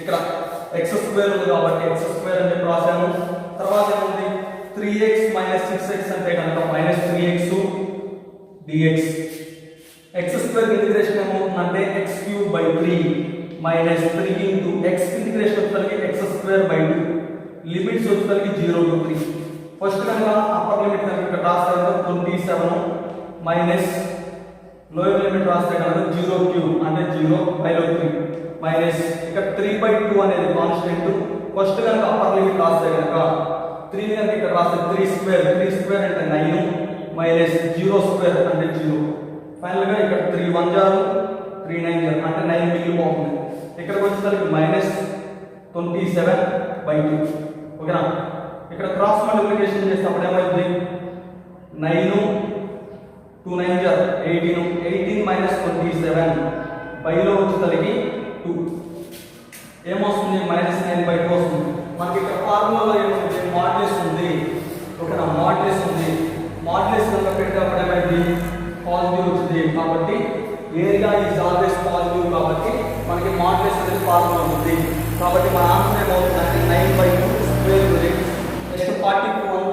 ఇక్కడ x స్క్వేర్ ఉంది కాబట్టి x స్క్వేర్ అని చెప్పి రాసాము. తర్వాత ఏముంది 3x మైనస్ 6x అంటే కనుక minus 3x dx. x square integration ఏమవుతుందంటే x cube by 3 minus 3 into x integration వచ్చేసరికి x స్క్వేర్ బై 2. లిమిట్స్ వచ్చేసరికి 0 టు 3. ఫస్ట్ కనుక అప్పర్ లిమిట్ కనుక ఇక్కడ రాస్తే కనుక 27 మైనస్ లోయర్ లిమిట్ రాస్తే కనుక 0 క్యూబ్ అంటే 0 బై 3 మైనస్ ఇక్కడ 3/2 అనేది కాన్స్టెంట్. ఫస్ట్ కనుక అప్పర్ లిమిట్ రాస్తే కనుక 3 కనుక ఇక్కడ రాస్తే 3 స్క్వేర్ అంటే 9 మైనస్ 0 స్క్వేర్ అంటే 0. ఫైనల్ గా ఇక్కడ 3 1 జారు 3 9 జారు అంటే 9 మిగిలిపోతుంది. ఇక్కడికి వచ్చేసరికి మైనస్ 27/2. ఓకేనా, ఇక్కడ క్రాస్ మల్టిప్లికేషన్ చేసినప్పుడు ఏమైంది 9 2 9 జారు 18 మైనస్ 27 బైలో వచ్చేసరికి 2 ఏమొస్తుంది మైనస్ 9/2 వస్తుంది. మనకి ఇక్కడ ఫార్ములాలో ఏముంది మాడ్యులస్ ఉంది. ఓకేనా, మాడ్యులస్ ఉంది. మాడ్యులస్ కనుక పెట్టేటప్పుడు ఏమైంది పాజిటివ్ వచ్చింది కాబట్టి ఏరియా ఈజ్ ఆల్వేస్ పాజిటివ్ కాబట్టి మనకి మాడ్యులస్ అనేది ఫార్ములా ఉంది. కాబట్టి మన ఆన్సర్ ఏమవుతుందంటే 9/2 స్క్వేర్ రూట్. నెక్స్ట్ 41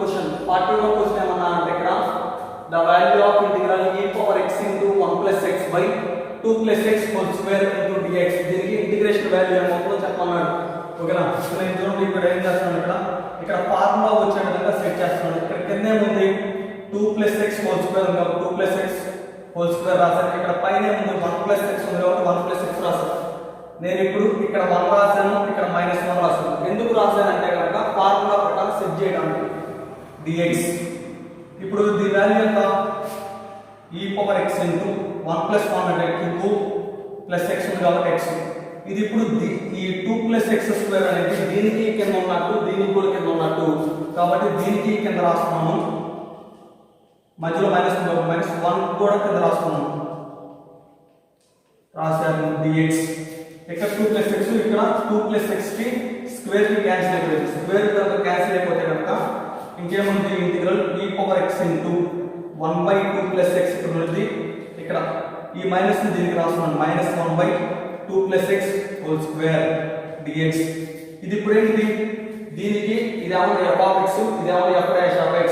క్వశ్చన్ ఏమన్నా అంటే ఇక్కడ the value of integral e power x into 1 plus x by 2 plus x whole square into dx. దీనికి ఇంటిగ్రేషన్ వాల్యూ ఏమవుతుందో చెప్పమన్నాడు. ఓకేనా, నేను చూడండి ఇక్కడ ఏం చేస్తున్నాను, ఇక్కడ ఫార్ములా వచ్చే విధంగా సెట్ చేస్తున్నాను. ఇక్కడ కింద ఏముంది 2 ప్లస్ x హోల్ స్క్వేర్ ఉంది కాబట్టి 2 ప్లస్ x హోల్ స్క్వేర్ రాశాను. ఇక్కడ పైన ఏముంది 1 ప్లస్ x ఉంది కాబట్టి 1 ప్లస్ x రాశాను. నేను ఇప్పుడు ఇక్కడ 1 రాశాను, ఇక్కడ మైనస్ 1 రాశాను. ఎందుకు రాశాను అంటే కనుక ఫార్ములా ప్రకారం సెట్ చేయడానికి dx. ఇప్పుడు దీని వాల్యూ ఎంత e power x into 1 plus 1 అంటే 2 ప్లస్ x ఉంది కాబట్టి x. ఇది ఇప్పుడు ఈ 2 ప్లస్ x స్క్వేర్ అనేది దీనికి కింద ఉన్నట్టు దీనికి కూడా కింద ఉన్నట్టు కాబట్టి దీనికి కింద రాస్తున్నాము. మధ్యలో మైనస్ ఉంది, మైనస్ 1 కూడా కింద రాస్తున్నాము. రాశాను dx. ఇక్కడ 2 ప్లస్ x ఇక్కడ 2 ప్లస్ x కి స్క్వేర్ కి క్యాన్సిల్ అయిపోయింది. స్క్వేర్ కనుక క్యాన్సిల్ అయిపోతే కనుక ఇంకేముంది integral e power x into 1/2 plus x ఇక్కడ ఉంది. ఇక్కడ ఈ మైనస్ ని దీనికి రాస్తున్నాను minus 1/2 plus x whole square dx. ఇది ఇప్పుడు ఏంటి, దీనికి ఇదేమో f ఆఫ్ x ఇదేమో f డాష్ ఆఫ్ x.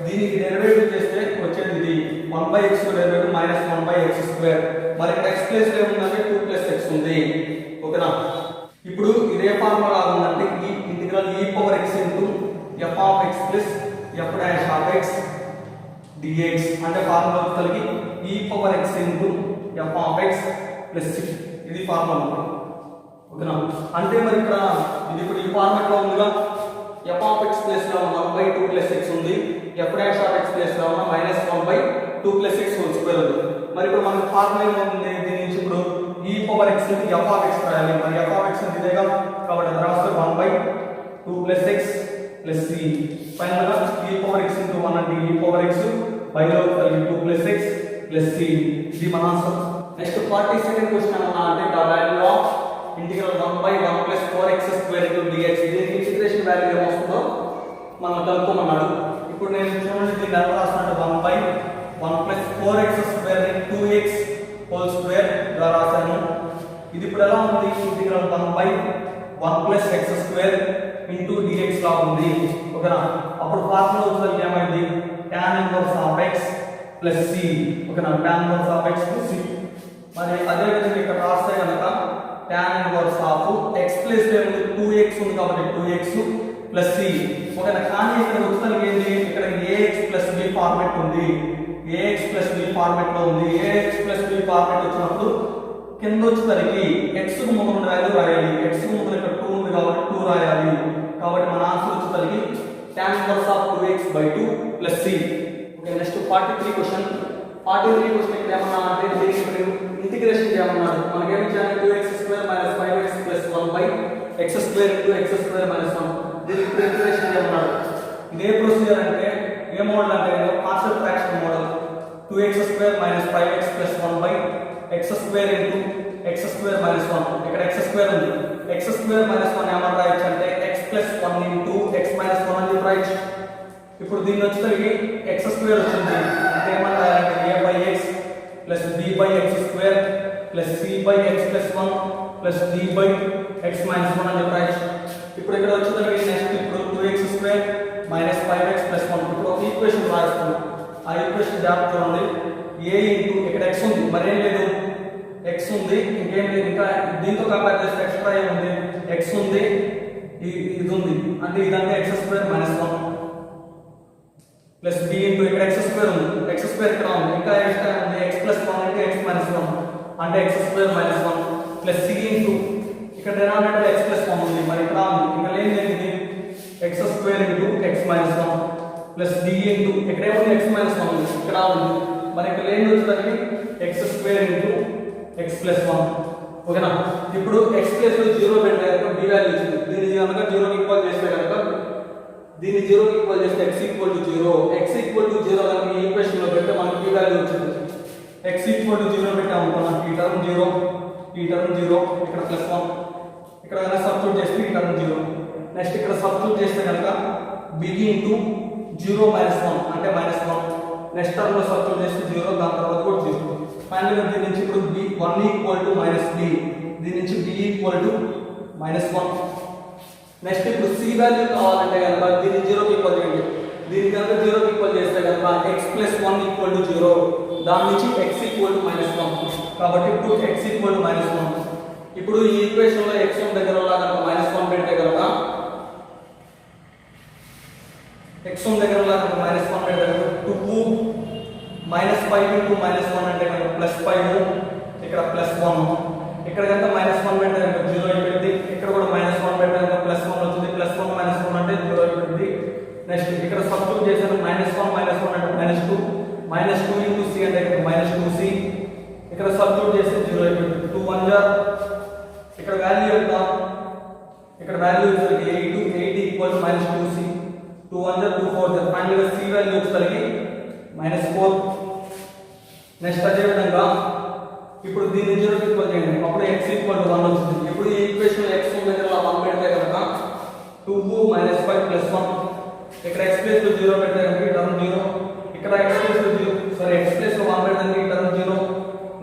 దీనికి డెరివేటివ్ చేస్తే వచ్చేది ఇది 1/x derivative minus 1/x square. మరి ఇక్కడ x ప్లేస్ లో ఏముందంటే 2 ప్లస్ x ఉంది. ఓకేనా, ఇప్పుడు ఇదే ఫార్ములా ఉందంటే ఈ integral e power x into f of x plus f dash of x dx అంటే ఫార్ములా కలిగి e power x into f of x plus ఇది ఫార్ములా ఓకేనా. అంటే మరి ఇక్కడ ఇది ఇప్పుడు ఈ ఫార్మాట్ లో ఉందిగా f of x ప్లస్ లో 1/2 ప్లస్ x ఉంది, f dash of x plus లో -1/2 ప్లస్ x హోల్ స్క్వేర్ ఉంది. మరి ఇప్పుడు మనకి ఫార్ములా ఏమవుతుంది, దీని నుంచి ఇప్పుడు e పవర్ x ని f of x రాయాలి. మరి f of x అంటే ఇదేగా, కాబట్టి అది రాస్తే 1/2 plus x plus c. Final గా e పవర్ x ఇంటూ 1 అంటే e పవర్ x బై లో 2 ప్లస్ x ప్లస్ c. ఇది మన ఆన్సర్. నెక్స్ట్ 42nd క్వశ్చన్ అన్న అంటే the value of integral 1/1 plus 4x square into dx. దీని ఇంటిగ్రేషన్ వాల్యూ ఏమొస్తుందో మనం కనుక్కోమన్నాడు. ఇప్పుడు నేను చూడండి దీన్ని ఎలా రాస్తానంటే 1/1 ప్లస్ 4x స్క్వేర్ ని 2x హోల్ స్క్వేర్ గా రాశాను. ఇది ఇప్పుడు ఎలా ఉంది, integral 1/1 plus x square into dx లా ఉంది ఓకేనా. అప్పుడు ఫార్ములా వచ్చేసరికి ఏమైంది, tan inverse of x plus c ఓకేనా, tan inverse of x plus c. మరి అదే విధంగా ఇక్కడ రాస్తే కనుక tan inverse of x plus ఏముంది 2x ఉంది కాబట్టి 2x ప్లస్ c ఓకేనా. కానీ ఇక్కడ వచ్చేసరికి ఏంటి, ఇక్కడ ax ప్లస్ b ఫార్మాట్ ఉంది, ax ప్లస్ b ఫార్మాట్ లో ఉంది. ax ప్లస్ b ఫార్మాట్ వచ్చినప్పుడు కింద వచ్చేసరికి x కు ముందు వాల్యూ రాయాలి, x కు ముందు ఇక్కడ 2 ఉంది కాబట్టి 2 రాయాలి. కాబట్టి మన ఆన్సర్ వచ్చేసరికి tan inverse of 2x/2 plus c. Okay next 43 question. 43 question ఇక్కడ ఏమన్నా అంటే దీనికి ఇంటిగ్రేషన్ చేయమన్నాడు. మనకి ఏమి చేయాలి, 2x square minus 5x plus 1/x square into x square minus 1. దీనికి ఇంటిగ్రేషన్ చేయమన్నాడు. ఇదే ప్రొసీజర్ అంటే ఏ మోడల్ అంటే partial fraction model. 2x square minus 5x plus 1/x square into x square minus 1. ఇక్కడ x స్క్వేర్ ఉంది, x స్క్వేర్ మైనస్ 1 ఏమన్నా రాయొచ్చు అంటే x plus 1 into x minus 1 అని రాయొచ్చు. ఇప్పుడు దీన్ని వచ్చేసరికి x స్క్వేర్ వచ్చింది అంటే ఏమన్నా రాయాలంటే a by x plus b by x square plus c by x plus 1 plus d by x minus 1 అని రాయొచ్చు. ఇప్పుడు ఇక్కడ వచ్చేసరికి నెక్స్ట్ ఇప్పుడు 2x square minus 5x plus 1. ఇప్పుడు ఒక ఈక్వేషన్ రాస్తాను. ఆ ఈక్వేషన్ జాగ్రత్త చూడండి. a ఇంటూ ఇక్కడ x ఉంది, మరేం లేదు x ఉంది, ఇంకేం లేదు. ఇంకా దీంతో కంపేర్ చేస్తే ఎక్స్ట్రా ఏముంది, x ఉంది, ఇది ఉంది అంటే ఇదంటే x square minus 1 plus b into ఇక్కడ x స్క్వేర్ ఉంది, x స్క్వేర్ ఇక్కడ ఉంది, ఇంకా ఎక్స్ట్రా ఉంది x ప్లస్ 1 అంటే x మైనస్ 1 అంటే x square minus 1 plus c into ఇక్కడ డినామినేటర్ x ప్లస్ 1 ఉంది, మరి ఇక్కడ ఉంది, ఇంకా లేనిది x square into x minus 1 plus d into ఇక్కడ ఏముంది x మైనస్ 1 ఉంది, ఇక్కడ ఉంది, మరి ఇక్కడ లేనిది వచ్చేసరికి x square into x plus 1 ఓకేనా. ఇప్పుడు x ప్లస్ 0 పెడితే b వాల్యూ వచ్చింది. దీన్ని కనుక 0 కి ఈక్వల్ చేస్తే కనుక దీన్ని 0 కి ఈక్వల్ చేస్తే x ఈక్వల్ టు 0 కనుక ఈ ఈక్వేషన్ లో పెడితే మనకి b వాల్యూ వచ్చింది. x ఈక్వల్ టు 0 పెట్టాము అనుకున్నాం, ఈ టర్మ్ 0 ఇక్కడ ప్లస్ 1 ఇక్కడ కనుక సబ్స్టిట్యూట్ చేస్తే ఈ టర్మ్ 0. నెక్స్ట్ ఇక్కడ సబ్స్టిట్యూట్ చేస్తే కనుక b ఇంటూ 0 మైనస్ 1 అంటే మైనస్ 1. నెక్స్ట్ టర్మ్ లో సబ్స్టిట్యూట్ చేస్తే 0, దాని తర్వాత కూడా 0. ఫైనల్ గా దీని నుంచి ఇప్పుడు b 1 equal to minus b, దీని నుంచి b equal to minus 1. Next ఇప్పుడు c వాల్యూ కావాలంటే కనుక దీన్ని 0 కి ఈక్వల్ చేయండి. దీన్ని కనుక 0 కి ఈక్వల్ చేస్తే కనుక x ప్లస్ 1 ఈక్వల్ టు 0, దాని నుంచి x ఈక్వల్ టు మైనస్ 1. కాబట్టి ఇప్పుడు x ఈక్వల్ టు మైనస్ 1. ఇప్పుడు ఈ ఈక్వేషన్ లో x దగ్గర కనుక మైనస్ 1 పెడితే కనుక x దగ్గర కనుక మైనస్ 1 పెడితే కనుక 2 మైనస్ 5 ఇంటూ మైనస్ 1 అంటే కనుక ప్లస్ 5, ఇక్కడ ప్లస్ 1, ఇక్కడ కనుక మైనస్ 1 పెడితే కనుక 0 అయిపోయింది, ఇక్కడ కూడా మైనస్ 1 పెడితే కనుక ప్లస్ 1 వచ్చింది, ప్లస్ 1 మైనస్ 1 అంటే 0 అయిపోయింది. నెక్స్ట్ ఇక్కడ సబ్స్టిట్యూట్ చేశాను, మైనస్ 1 అంటే మైనస్ 2 ఇంటూ c అంటే మైనస్ 2c, ఇక్కడ సబ్స్టిట్యూట్ చేస్తే 0 అయిపోయింది. 2 1 జా ఇక్కడ వాల్యూ ఎంత, ఇక్కడ వాల్యూ వచ్చేసరికి 8 ఈక్వల్ టు మైనస్ 2c, 2 1 జా 2 4 జా. ఫైనల్ గా c వాల్యూ వచ్చేసరికి మైనస్ 4. నెక్స్ట్ అదే విధంగా ఇప్పుడు దీన్ని 0 కి ఈక్వల్ చేయండి, అప్పుడు x ఈక్వల్ టు 1 వస్తుంది. ఇప్పుడు ఈ ఈక్వేషన్ x దగ్గర 1 పెడితే కనుక 2 మైనస్ 5 ప్లస్ 1, ఇక్కడ x ప్లస్ 0 పెడితే కనుక ఈ టర్మ్ 0, ఇక్కడ x ప్లస్ 1 పెడితే కనుక ఈ టర్మ్ 0.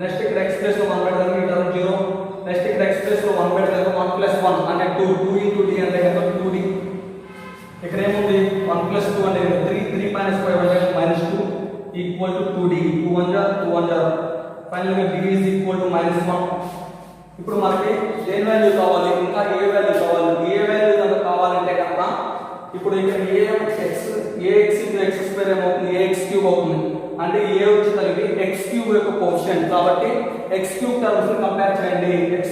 నెక్స్ట్ ఇక్కడ x ప్లస్ 1 పెడితే కనుక ఈ టర్మ్ 0. నెక్స్ట్ ఇక్కడ x ప్లస్ 1 పెడితే కనుక 1 ప్లస్ 1 అంటే 2 ఇంటూ d అంటే కనుక 2d. ఇక్కడ ఏముంది 1 ప్లస్ 2 అంటే 3 మైనస్ 5 అంటే మైనస్ 2 ఈక్వల్ టు 2d. 2 1 జా ఫైనల్ గా d is equal to minus 1. ఇప్పుడు మనకి దేని వాల్యూ కావాలి, ఇంకా ఏ వాల్యూ కావాలి. ఏ వాల్యూ కనుక కావాలంటే కనుక ఇప్పుడు ఇక్కడ ax ఇంటూ x స్క్వేర్ ఏమవుతుంది, ax క్యూబ్ అవుతుంది. అంటే a వచ్చేసరికి x క్యూబ్ యొక్క కోఎఫిషియంట్, కాబట్టి x క్యూబ్ టర్మ్స్ కంపేర్ చేయండి. x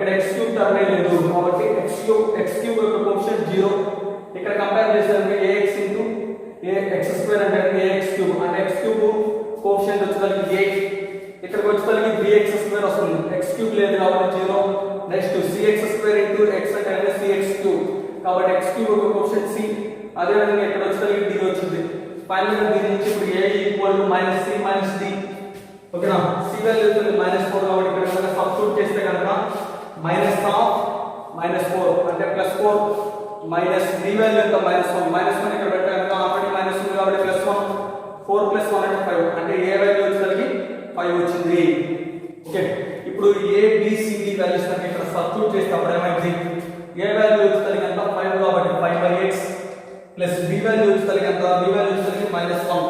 ఇక్కడ x క్యూబ్ టర్మ్ లేదు కాబట్టి x క్యూబ్ యొక్క కోఎఫిషియంట్ 0. ఇక్కడ కంపేర్ చేస్తే ax ఇంటూ ax స్క్వేర్ అంటే ax క్యూబ్ అంటే x క్యూబ్ కోఎఫిషియంట్ వచ్చేసరికి 8. ఇక్కడికి వచ్చేసరికి bx స్క్వేర్ వస్తుంది. x క్యూబ్ లేదు కాబట్టి 0. Next cx square into x అంటే cx క్యూబ్ కాబట్టి x క్యూబ్ యొక్క కోఎఫిషియంట్ c. అదే విధంగా ఇక్కడ వచ్చేసరికి d వచ్చింది. ఫైనల్ గా దీని నుంచి ఇప్పుడు a equal to -c - d. ఓకేనా, c వాల్యూ వచ్చేసరికి -4 కాబట్టి ఇక్కడ కనుక సబ్స్టిట్యూట్ చేస్తే కనుక -4 అంటే +4 మైనస్ d వాల్యూ ఎంత -1 ఇక్కడ పెట్టాక ఆల్రెడీ మైనస్ ఉంది కాబట్టి +1 4 + 1 అంటే 5 అంటే a వాల్యూ వచ్చేసరికి 5 వచ్చింది. ఓకే, ఇప్పుడు a b c d values ని ఇక్కడ సబ్స్టిట్యూట్ చేస్తే అప్పుడు ఏమైంది a వాల్యూ వచ్చేసరికి ఎంత 5 కాబట్టి 5/x ప్లస్ b వాల్యూ వచ్చేసరికి ఎంత b వాల్యూ వచ్చేసరికి -1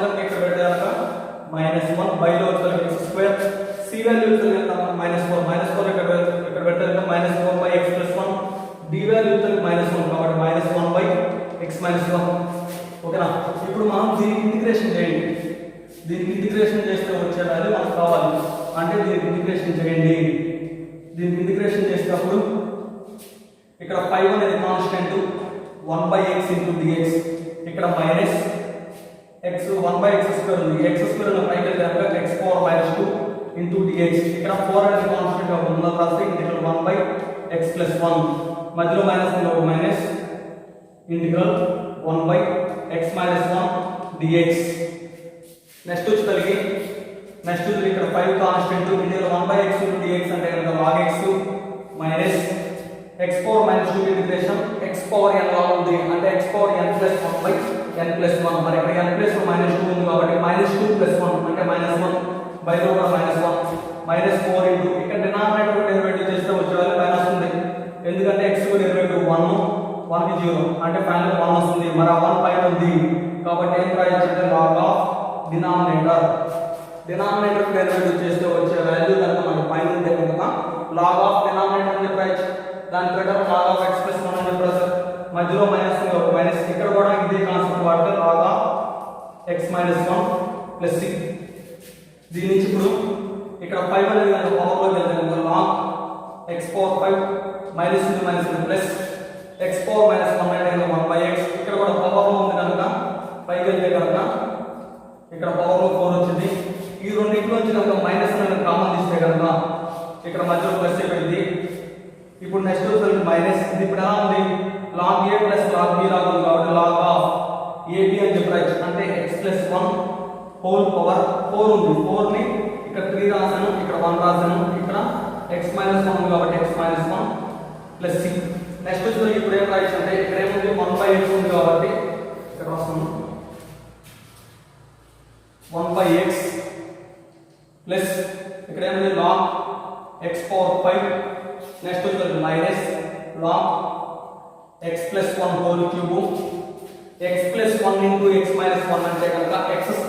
కనుక ఇక్కడ పెట్టాక -1 బై లో వచ్చేసరికి x స్క్వేర్ c వాల్యూ వచ్చేసరికి ఎంత -4 ఇక్కడ పెట్టాక -4/x + 1 d వాల్యూ వచ్చేసరికి -1 కాబట్టి -1/x - 1. ఓకేనా, ఇప్పుడు మనం దీనికి ఇంటిగ్రేషన్ చేయండి. దీనికి ఇంటిగ్రేషన్ చేస్తే వచ్చే వాల్యూ మనకు కావాలి అంటే దీనికి ఇంటిగ్రేషన్ చేయండి. దీనికి ఇంటిగ్రేషన్ చేసేటప్పుడు ఇక్కడ 5 అనేది కాన్స్టెంట్ 1/x * dx ఇక్కడ మైనస్ x 1/x స్క్వేర్ ఉంది. x స్క్వేర్ ను పైకి వెళ్ళాక x⁻⁻2 * dx ఇక్కడ 4 అనేది కాన్స్టెంట్ గా ఉంది రాస్తే ఇంటిగ్రల్ 1/x + 1 మధ్యలో మైనస్ ఉంది ఒక minus integral 1/x - 1 dx. Next వచ్చేసరికి ఇక్కడ 5 కాన్స్టెంట్ ఇంటిగ్రల్ 1/x * dx అంటే కనుక log x minus x⁻⁻2 integration xn లా ఉంది అంటే xn + 1/n + 1 మరి ఇక్కడ n + 1 - 2 ఉంది కాబట్టి -2 + 1 అంటే -1 బై లో కూడా -1 -4 ఇంటూ ఇక్కడ డినామినేటర్ డెరివేటివ్ చేస్తే వచ్చేవాళ్ళు మైనస్ ఉంది ఎందుకంటే x కు డెరివేటివ్ 1 కి 0 అంటే ఫైనల్ 1 వస్తుంది. మరి ఆ 1 పైన ఉంది కాబట్టి ఏం రాయొచ్చు అంటే log ఆఫ్ డినామినేటర్ డెరివేటివ్ చేస్తే వచ్చే వాల్యూ కనుక మనకు పైన ఉంటే కనుక log ఆఫ్ డినామినేటర్ అని చెప్పారు. దాని ప్రకారం log ఆఫ్ x + 1 అని చెప్పారు సార్. మధ్యలో మైనస్ ఉంది ఒక మైనస్ ఇక్కడ కూడా ఇదే కాన్సెప్ట్ వాడితే log ఆఫ్ x - 1 + 6. దీని నుంచి ఇప్పుడు ఇక్కడ 5 అనేది కనుక పవర్ లోకి వెళ్తే కనుక log x⁻5 మైనస్ ఉంది మైనస్ ఉంది ప్లస్ x⁻−1 అంటే 1/x ఇక్కడ కూడా పవర్ లో ఉంది కనుక పైకి వెళ్తే కనుక ఇక్కడ పవర్ లో 4 వచ్చింది. ఈ రెండింటిలో నుంచి కనుక మైనస్ అనేది కామన్ తీస్తే కనుక ఇక్కడ మధ్యలో ప్లస్ అయిపోయింది. ఇప్పుడు నెక్స్ట్ వచ్చేసరికి మైనస్ ఇది ఇప్పుడు ఎలా ఉంది log a + log b లాగా ఉంది కాబట్టి log ఆఫ్ ab అని చెప్పవచ్చు అంటే x + 1 హోల్ పవర్ 4 ఉంది. 4 ని ఇక్కడ 3 రాసాను ఇక్కడ 1 రాసాను ఇక్కడ x - 1 ఉంది కాబట్టి x - 1 + 6. నెక్స్ట్ వచ్చేసరికి ఇప్పుడు ఏం రాయొచ్చు అంటే ఇక్కడ ఏముంది 1/x ఉంది కాబట్టి ఇక్కడ రాస్తాను 1/x ప్లస్ ఇక్కడ ఏముంది log x⁻5 నెక్స్ట్ వచ్చేసరికి minus log x + 1 whole cube x + 1 * x - 1 అంటే కనుక x² -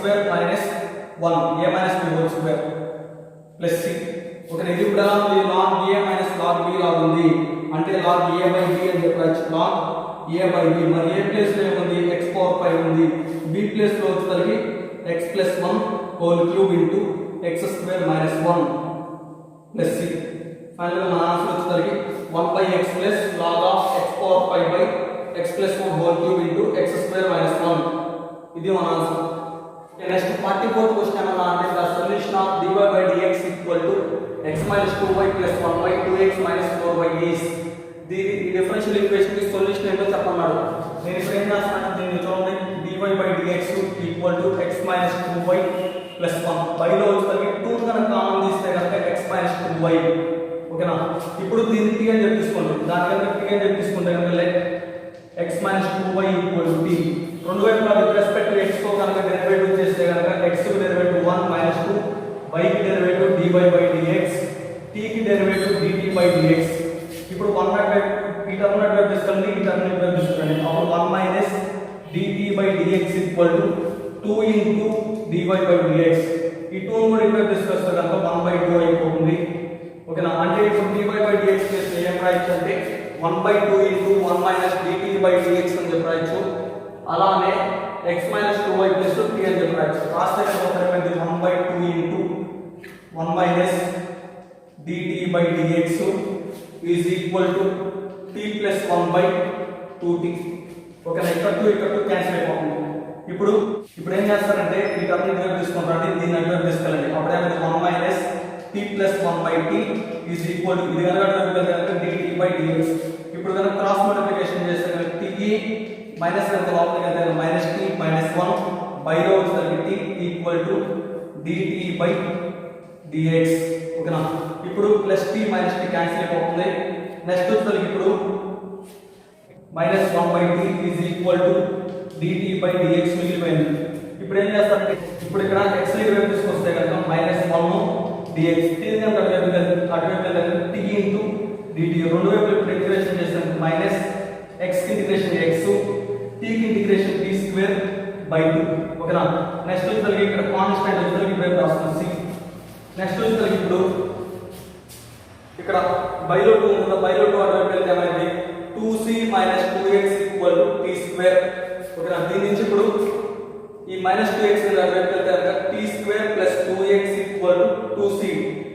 1 a - b whole square plus 6. Okay, ఇది ఇప్పుడు ఎలా ఉంది log a - log b లాగా ఉంది అంటే log a/b అని చెప్పవచ్చు. log a/b మరి a ప్లేస్ లో ఏముంది x⁻5 ఉంది b ప్లేస్ లో వచ్చేసరికి x + 1 whole cube into x² - 1 plus 6. Final గా మన ఆన్సర్ వచ్చేసరికి 1/x plus log of x⁻5/x + 1 whole cube into x² - 1 ఇది మన ఆన్సర్. నెక్స్ట్ 44th క్వశ్చన్ ఏమన్నా అంటే the solution of dy/dx = x - 2y + 1/2x - 4y is దీని ఈ డిఫరెన్షియల్ ఈక్వేషన్ కి సొల్యూషన్ ఏంటో చెప్పన్నాడు. నేను ఇప్పుడు ఏం చేస్తాను దీన్ని చూడండి dy/dx = x - 2y + 1 y లో వచ్చేసరికి 2 కనుక కామన్ తీస్తే కనుక x - 2y. ఓకేనా, ఇప్పుడు దీన్ని t అని చెప్పేసుకోండి. దాని కనుక t అని చెప్పేసుకుంటే కనుక లెట్ x - 2y = t. రెండు వైపులా విత్ రెస్పెక్ట్ టు x తో కనుక డెరివేటివ్ చేస్తే కనుక x కి డెరివేటివ్ 1 - 2 y కి డెరివేటివ్ dy/dx t కి డెరివేటివ్ dt/dx. ఇప్పుడు 1 ఈ టర్మ్ వైపు తీసుకెళ్ళండి ఈ టర్మ్ వైపు తీసుకెళ్ళండి అప్పుడు 1 - dt/dx = 2 * dy/dx. ఈ 2 ని కూడా ఇక్కడ తీసుకొస్తే కనుక 1/2 అయిపోతుంది. ఓకేనా, అంటే ఇప్పుడు dy/dx చేస్తే ఏం రాయొచ్చు అంటే 1/2 * 1 - dt/dx అని చెప్పవచ్చు. అలానే x - 2y + t అని చెప్పవచ్చు. రాస్తే కనుక ఏమైంది 1/2 * 1 - dt/dx is equal to t plus 1/2t. ఓకేనా, ఇక్కడ 2 క్యాన్సిల్ అయిపోతుంది. ఇప్పుడు ఏం చేస్తారంటే ఈ టర్మ్ ఇటువైపు తీసుకుంటారంటే దీన్ని అటువైపు తీసుకెళ్ళండి. అప్పుడు ఏమైతే 1 minus t plus 1/t is equal to ఇది కనుక dt/dx. ఇప్పుడు కనుక క్రాస్ మల్టిప్లికేషన్ చేస్తే కనుక టీ మైనస్ కనుక లోపలికి వెళ్తే మైనస్ టీ మైనస్ 1 బైలో వచ్చేసరికి టీ ఈక్వల్ టు dt/dx. ఓకేనా, ఇప్పుడు plus t minus t cancel అయిపోతుంది. నెక్స్ట్ వచ్చేసరికి ఇప్పుడు minus 1/t is equal to dt/dx మిగిలిపోయింది. ఇప్పుడు ఏం చేస్తారంటే ఇప్పుడు ఇక్కడ x వైపు తీసుకొస్తే కనుక మైనస్ 1 dx t కనుక అటువైపు వెళ్తే t ఇంటూ dt రెండు వైపులు ఇప్పుడు ఇంటిగ్రేషన్ చేస్తాం minus x integration x t కి ఇంటిగ్రేషన్ t స్క్వేర్ బై 2. ఓకేనా, నెక్స్ట్ వచ్చేసరికి ఇక్కడ కాన్స్టాంట్ వచ్చేసరికి ఇప్పుడు రాస్తాం c. నెక్స్ట్ వచ్చేసరికి ఇప్పుడు ఇక్కడ బైలో 2 ఉంది, బైలో 2 అటువైపు వెళ్తే ఏమైంది 2c minus 2x equal to t square. ఓకేనా, దీని నుంచి ఇప్పుడు ఈ మైనస్ 2x అటువైపు వెళ్తే కనుక t square plus 2x equal to 2c.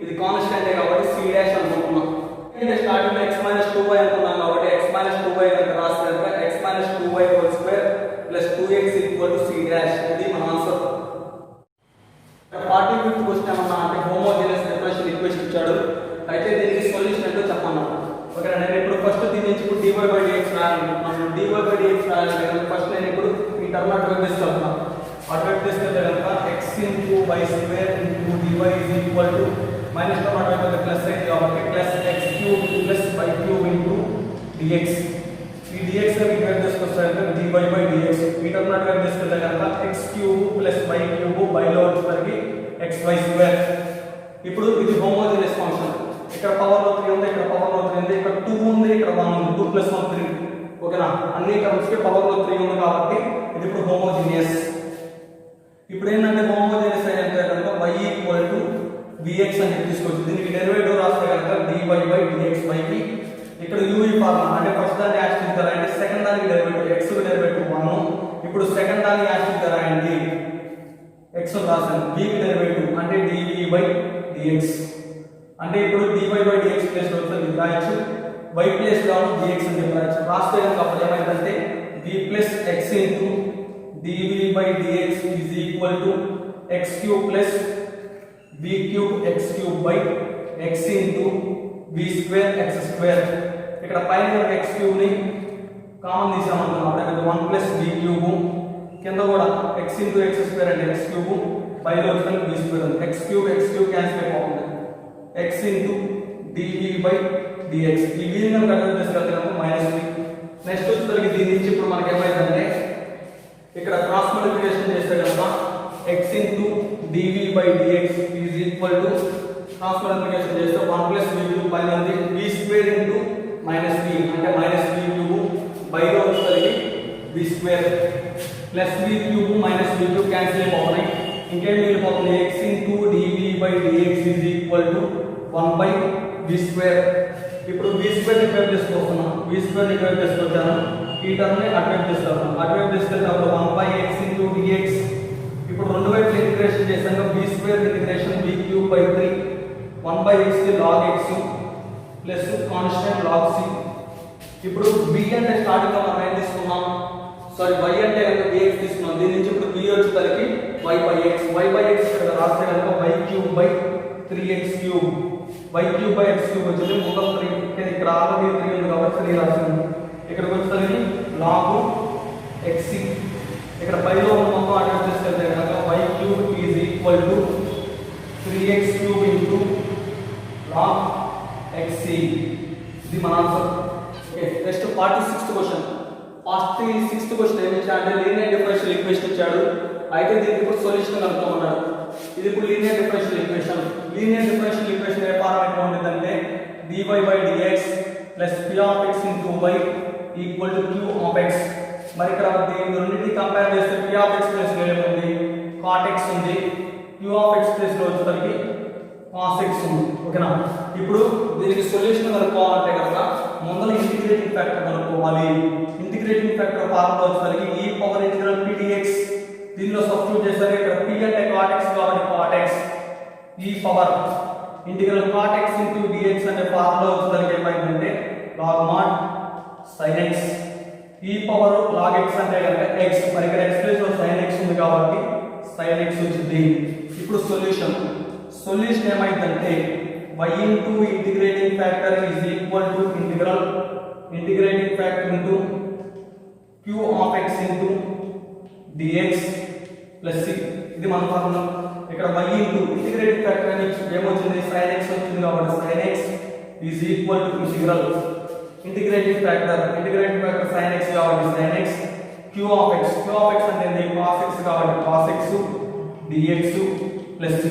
ఇది కాన్స్టాంట్ కాబట్టి c డాష్ అనుకుంటున్నాం. అంటే స్టార్టింగ్ x మైనస్ 2y అనుకున్నాం కాబట్టి x మైనస్ 2y కనుక రాస్తే కనుక x minus 2y whole square plus 2x equal to c dash. ఇది మన ఆన్సర్. 45th క్వశ్చన్ ఏమన్నా అంటే హోమోజీనియస్ డిఫరెన్షియల్ ఈక్వేషన్ ఇచ్చాడు. అయితే దీనికి సొల్యూషన్ ఏంటో చెప్పమన్నాను. ఓకేనా, నేను ఇప్పుడు ఫస్ట్ దీని నుంచి ఇప్పుడు dy/dx రాయాలనుకుంటున్నాను. dy/dx రాయాలంటే ఫస్ట్ నేను ఇప్పుడు ఈ టర్మ్ అటువైపు తీసుకెళ్తాను. అటువైపు తీసుకెళ్తే కనుక x into y square into dy is equal to minus term అటువైపు ప్లస్ అయింది కాబట్టి plus x cube plus y cube into dx. ఈ dx ఇటువైపు తీసుకొస్తే కనుక dy/dx. ఈ టర్మ్ అటువైపు తీసుకెళ్తే కనుక x cube plus y cube బైలో వచ్చేసరికి xy స్క్వేర్. ఇప్పుడు ఇది హోమోజీనియస్ ఫంక్షన్. ఇక్కడ పవర్ లో 3 ఉంది, ఇక్కడ పవర్ లో 3 ఉంది, ఇక్కడ 2 ఉంది, ఇక్కడ 1 ఉంది. 2 + 1 3. ఓకేనా, అన్ని టర్మ్స్ కి పవర్ లో 3 ఉంది కాబట్టి ఇది ఇప్పుడు హోమోజీనియస్. ఇప్పుడు ఏంటంటే హోమోజీనియస్ అంటే కనుక y ఈక్వల్ టు vx అని తీసుకోవచ్చు. దీనికి డెరివేటివ్ రాస్తే కనుక dy/dx y కి ఇక్కడ u ఈ ఫార్ములా అంటే ఫస్ట్ దాన్ని యాస్టిక్ రాయండి, సెకండ్ దానికి డెరివేటివ్ x కి డెరివేటివ్ 1. ఇప్పుడు సెకండ్ దాన్ని యాస్టిక్ రాయండి, x రాసాను, v కి డెరివేటివ్ అంటే dv/dx. అంటే ఇప్పుడు dy/dx ప్లేస్ లో వస్తుంది రాయొచ్చు, y ప్లేస్ లో dx అని చెప్పారు. రాస్తే కనుక ఏమైందంటే v plus x into dv/dx is equal to x cube plus v cube x cube by x into v square x square. ఇక్కడ పైన x క్యూబ్ ని కామన్ తీసామనుకున్నాం అప్పుడు 1 ప్లస్ v క్యూబ్, కింద కూడా x ఇంటూ x స్క్వేర్ అంటే x cube బైలో వచ్చేసరికి v square ఉంది. x క్యూబ్ క్యాన్సిల్ అయిపోతుంది, x ఇంటూ dv/dx. ఈ v ని కనుక అర్థం చేసుకెళ్తాము మైనస్ v. నెక్స్ట్ వచ్చేసరికి దీని నుంచి ఇప్పుడు మనకి ఏమైందంటే ఇక్కడ క్రాస్ మల్టిప్లికేషన్ చేస్తే కనుక x into dv/dx is equal to cross multiplication చేస్తే 1 ప్లస్ v క్యూబ్ పైన ఉంది, v square into minus v అంటే మైనస్ v క్యూబ్ బైలో వచ్చేసరికి v square plus v cube minus v cube cancel అయిపోతున్నాయి. ఇంకేం మిగిలిపోతుంది x into dv/dx is equal to 1/v square. ఇప్పుడు v స్క్వేర్ ని ఇటువైపు తీసుకొస్తున్నాం, v స్క్వేర్ ని ఇటువైపు తీసుకొచ్చాను, ఈ టర్మ్ ని అటువైపు తీసుకెళ్తాం. అటువైపు తీసుకెళ్తే అప్పుడు 1/x ఇంటూ dx. ఇప్పుడు రెండు వైపులు ఇంటిగ్రేషన్ చేసాక v square integration v cube by 3 1/x కి log x plus constant log c. ఇప్పుడు v అంటే స్టార్టింగ్ లో మనం ఏం తీసుకున్నాం, సారీ y అంటే కనుక vx తీసుకున్నాం. దీని నుంచి ఇప్పుడు v వచ్చేసరికి y/x ఇక్కడ రాస్తే కనుక y cube by 3x cube, y cube by x cube వచ్చేది మొత్తం 3. ఇక్కడ ఆల్రెడీ 3 ఉంది కాబట్టి 3 రాసాను. ఇక్కడికి వచ్చేసరికి log x. ఇక్కడ పైలో ఉన్న మొత్తం అటు తీసుకెళ్తే కనుక y cube is equal to 3x cube into log xc. ఇది మన answer. Okay, next 46th question. 46th question ఏమి ఇచ్చాడు అంటే లీనియర్ డిఫరెన్షియల్ ఈక్వేషన్ ఇచ్చాడు. అయితే దీనికి ఇప్పుడు సొల్యూషన్ కనుక్కోమన్నాడు. ఇది ఇప్పుడు linear differential equation. Linear differential equation ఏ ఫార్మాట్ ఉంటుందంటే dy/dx plus p of x into y equal to q of x. మరి ఇక్కడ దీని రెండింటిని కంపేర్ చేస్తే p ఆఫ్ x ప్లస్ లో ఏముంది cot x ఉంది, q ఆఫ్ x ప్లస్ లో వచ్చేసరికి cos x ఉంది. ఓకేనా, ఇప్పుడు దీనికి సొల్యూషన్ కనుక్కోవాలంటే కనుక ముందర ఇంటిగ్రేటింగ్ ఫ్యాక్టర్ కనుక్కోవాలి. ఇంటిగ్రేటింగ్ ఫ్యాక్టర్ ఫార్ములా వచ్చేసరికి e power integral p dx. దీనిలో సబ్స్టిట్యూట్ చేస్తే ఇక్కడ p అంటే cot x కాబట్టి cot x e power integral cot x into dx అంటే ఫార్ములా వచ్చేసరికి ఏమైందంటే log mod sin x e power log x అంటే కనుక x మరి ఇక్కడ x ప్లేస్ లో sin x ఉంది కాబట్టి sin x వచ్చింది. ఇప్పుడు సొల్యూషన్ ఏమైందంటే y into integrating factor is equal to integrating factor into q of x into dx plus c. ఇది మన ఫార్ములా. ఇక్కడ y into integrating factor అని ఏమొచ్చింది sin x వచ్చింది కాబట్టి sin x is equal to integrating factor sin x కాబట్టి sin x q of x అంటే cos x కాబట్టి cos x dx plus c.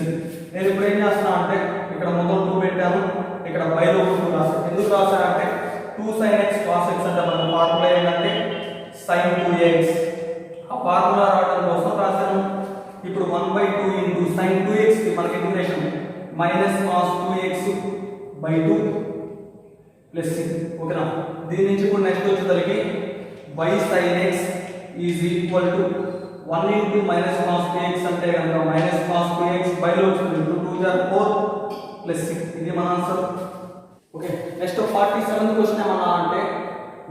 నేను ఇప్పుడు ఏం చేస్తున్నా అంటే ఇక్కడ మొదలు 2 పెట్టాను, ఇక్కడ బై లో 2 రాశాను. ఎందుకు రాశానంటే 2 sin x cos x అంటే మన ఫార్ములా ఏంటంటే sin 2x. ఆ ఫార్ములా రావడం కోసం రాశాను. ఇప్పుడు 1/2 into sin 2x కి మనకి integration minus cos 2x by 2 plus c. ఓకేనా? దీని నుంచి ఇప్పుడు నెక్స్ట్ వచ్చేసరికి y sin x is equal to 1 into minus cos 2x అంటే కనుక minus cos 2x by లో వచ్చింది 2 are 4 plus 6. ఇది మన answer. Okay, next 47th question ఏమన్నా అంటే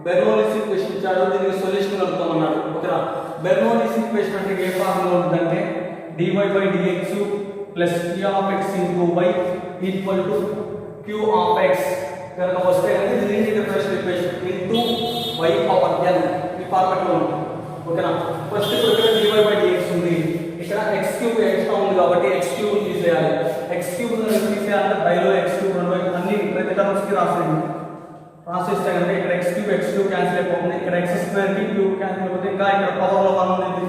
బెర్నౌల్లీస్ ఈక్వేషన్ ఇచ్చాడు, దీనికి సొల్యూషన్ కలుపుతామన్నాడు. ఓకేనా? బెర్నౌల్లీస్ ఈక్వేషన్ అంటే ఏ ఫార్ములా ఉంటుందంటే dy by dx plus p of x into y equal to q of x కనుక వస్తే అంటే linear differential equation into y power n ఈ ఫార్మాట్ లో ఉంటుంది. ఓకేనా? ఫస్ట్ ఇప్పుడు ఇక్కడ dy by dx ఉంది, ఇక్కడ x క్యూబ్ ఎక్స్ట్రా ఉంది కాబట్టి x క్యూబ్ తీసేయాలి. x క్యూబ్ తీసేయాలంటే బై లో x క్యూబ్ రెండు అన్ని ప్రతి టర్మ్స్ కి రాసేస్తే కనుక ఇక్కడ x క్యూబ్ క్యాన్సిల్ అయిపోతుంది, ఇక్కడ x స్క్వేర్ కి క్యూబ్ క్యాన్సిల్ అయిపోతుంది, ఇంకా ఇక్కడ పవర్ లో 1 ఉంది.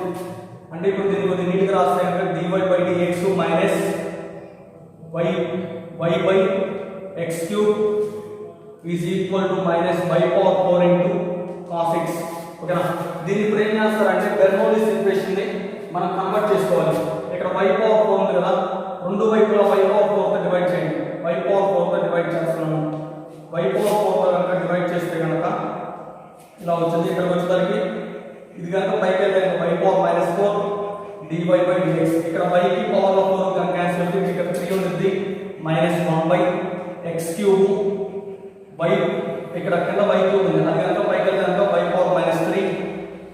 అంటే ఇప్పుడు దీన్ని కొద్దిగా నీట్ గా రాస్తే కనుక dy by dx minus y by x cube is equal to minus y power 4 into cos x. ఓకేనా? దీన్ని ఇప్పుడు ఏం చేస్తారంటే బెర్నౌల్లీస్ ఈక్వేషన్ ని మనం కన్వర్ట్ చేసుకోవాలి. ఇక్కడ y పవర్ 4 ఉంది కదా, రెండు వైపులా y పవర్ 4 తో డివైడ్ చేయండి. y పవర్ 4 తో డివైడ్ చేస్తున్నాము. y పవర్ 4 తో కనుక డివైడ్ చేస్తే కనుక ఇలా వచ్చింది. ఇక్కడ వచ్చేసరికి ఇది కనుక పైకి వెళ్తే y power -4 dy by dx. ఇక్కడ y కి పవర్ 4 కనుక క్యాన్సిల్ అవుతుంది, ఇక్కడ 3 ఉంటుంది -1/x క్యూబ్ y ఇక్కడ కింద y క్యూబ్ ఉంది, అది కనుక పైకి వెళ్తే కనుక y పవర్ -3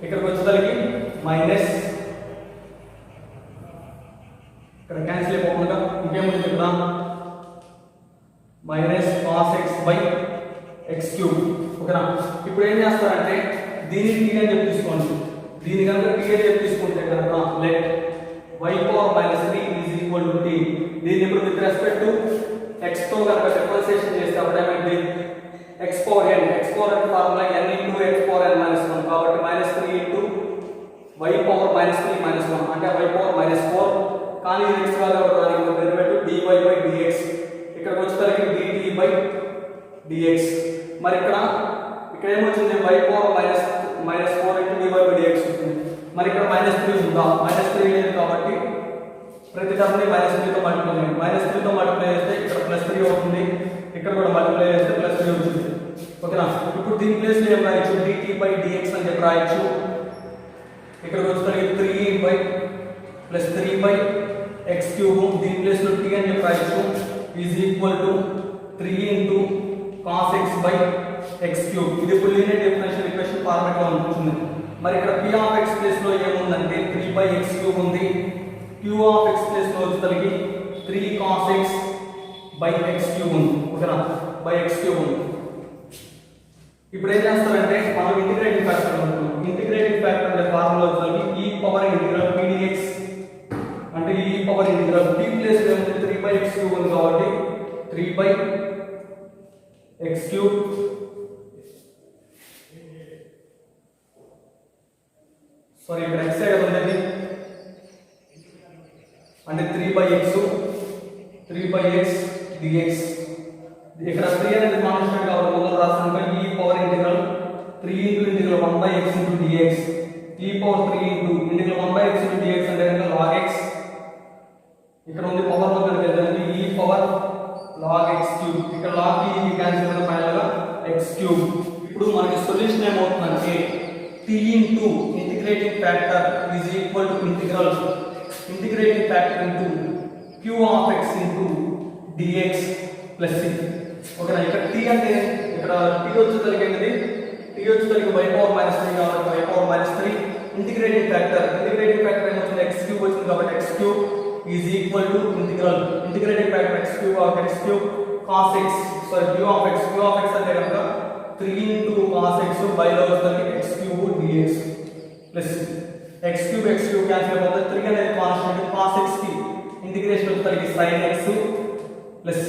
ఇక్కడికి వచ్చేసరికి మైనస్ ఇక్కడ క్యాన్సిల్ అయిపోకుండా ఇంకేముంది ఇక్కడ minus cos x by x cube. ఓకేనా? ఇప్పుడు ఏం చేస్తారంటే దీన్ని t అని చెప్పి తీసుకోండి. దీని కనుక t అని చెప్పి తీసుకుంటే కనుక let y power -3 is equal to t. దీన్ని ఇప్పుడు విత్ రెస్పెక్ట్ టు x తో కనుక డిఫరెన్షియేషన్ చేస్తే అప్పుడు ఏమైంది x power n formula n into x power n -1 కాబట్టి -3 into y పవర్ -3 -1 అంటే y పవర్ -4. కానీ ఇది x కాదు కాబట్టి దానికి డెరివేటివ్ dy by dx. ఇక్కడ వచ్చేసరికి dt by dx. మరి ఇక్కడ ఏమొచ్చింది y power -4 into dy by dx వచ్చింది. మరి ఇక్కడ -3 ఉందా? -3 లేదు కాబట్టి ప్రతి టర్మ్ ని -3 తో మల్టిప్లై చేయండి. -3 తో మల్టిప్లై చేస్తే ఇక్కడ +3 అవుతుంది, ఇక్కడ కూడా మల్టిప్లై చేస్తే +3 వచ్చింది. ఓకేనా? ఇప్పుడు దీని ప్లేస్ లో ఏం రాయొచ్చు? dt by dx అని చెప్పి రాయొచ్చు. ఇక్కడ వచ్చేసరికి 3 by +3 by x క్యూబ్, దీని ప్లేస్ లో t అని చెప్పి రాయొచ్చు is equal to 3 into cos x by x cube. ఇది ఇప్పుడు లీనియర్ డిఫరెన్షియల్ ఈక్వేషన్ ఫార్మాట్ లో ఉంటుంది. మరి ఇక్కడ p of x ప్లేస్ లో ఏముందంటే 3 by x క్యూబ్ ఉంది, q of x ప్లేస్ లో వచ్చేసరికి 3 cos x by x cube ఉంది. ఓకేనా? by x క్యూబ్ ఉంది. ఇప్పుడు ఏం చేస్తారంటే మనం ఇంటిగ్రేటింగ్ ఫ్యాక్టర్ అనుకుంటున్నాం. ఇంటిగ్రేటింగ్ ఫ్యాక్టర్ అనే ఫార్ములా వచ్చేసరికి e power integral p dx అంటే e power integral p place లో 3 by x క్యూబ్ ఉంది కాబట్టి 3 by x క్యూబ్ సారీ ఇక్కడ x కదా ఉండేది అంటే 3 by x dx. ఇక్కడ 3 అనేది కాన్స్టెంట్ కాబట్టి మొదలు రాస్తాను e power integral 3 into integral 1 by x into dx. e power 3 into integral 1 by x into dx అంటే log x. ఇక్కడ ఉంది పవర్ లో కనుక e power log x cube. ఇక్కడ log e క్యాన్సిల్ అయిన ఫైనల్ గా x క్యూబ్. ఇప్పుడు మనకి సొల్యూషన్ ఏమవుతుందంటే t into integrating factor is equal to integrating factor into q of x into dx plus c. ఓకేనా. ఇక్కడ టీ అంటే ఇక్కడ టీ వచ్చేసరికి ఏంటిది, టీ వచ్చేసరికి y పవర్ -3 కాబట్టి y పవర్ -3 ఇంటిగ్రేటింగ్ ఫ్యాక్టర్ ఏమొచ్చింది, x క్యూబ్ వచ్చింది కాబట్టి x cube is equal to integrating factor x cube కాబట్టి x cube cos x q of x అంటే కనుక 3 into cos x by లో వచ్చేసరికి x cube dx plus x cube cancel అయిపోతుంది. 3 అనేది కాన్స్టెంట్, cos x కి ఇంటిగ్రేషన్ వచ్చేసరికి sin x plus c.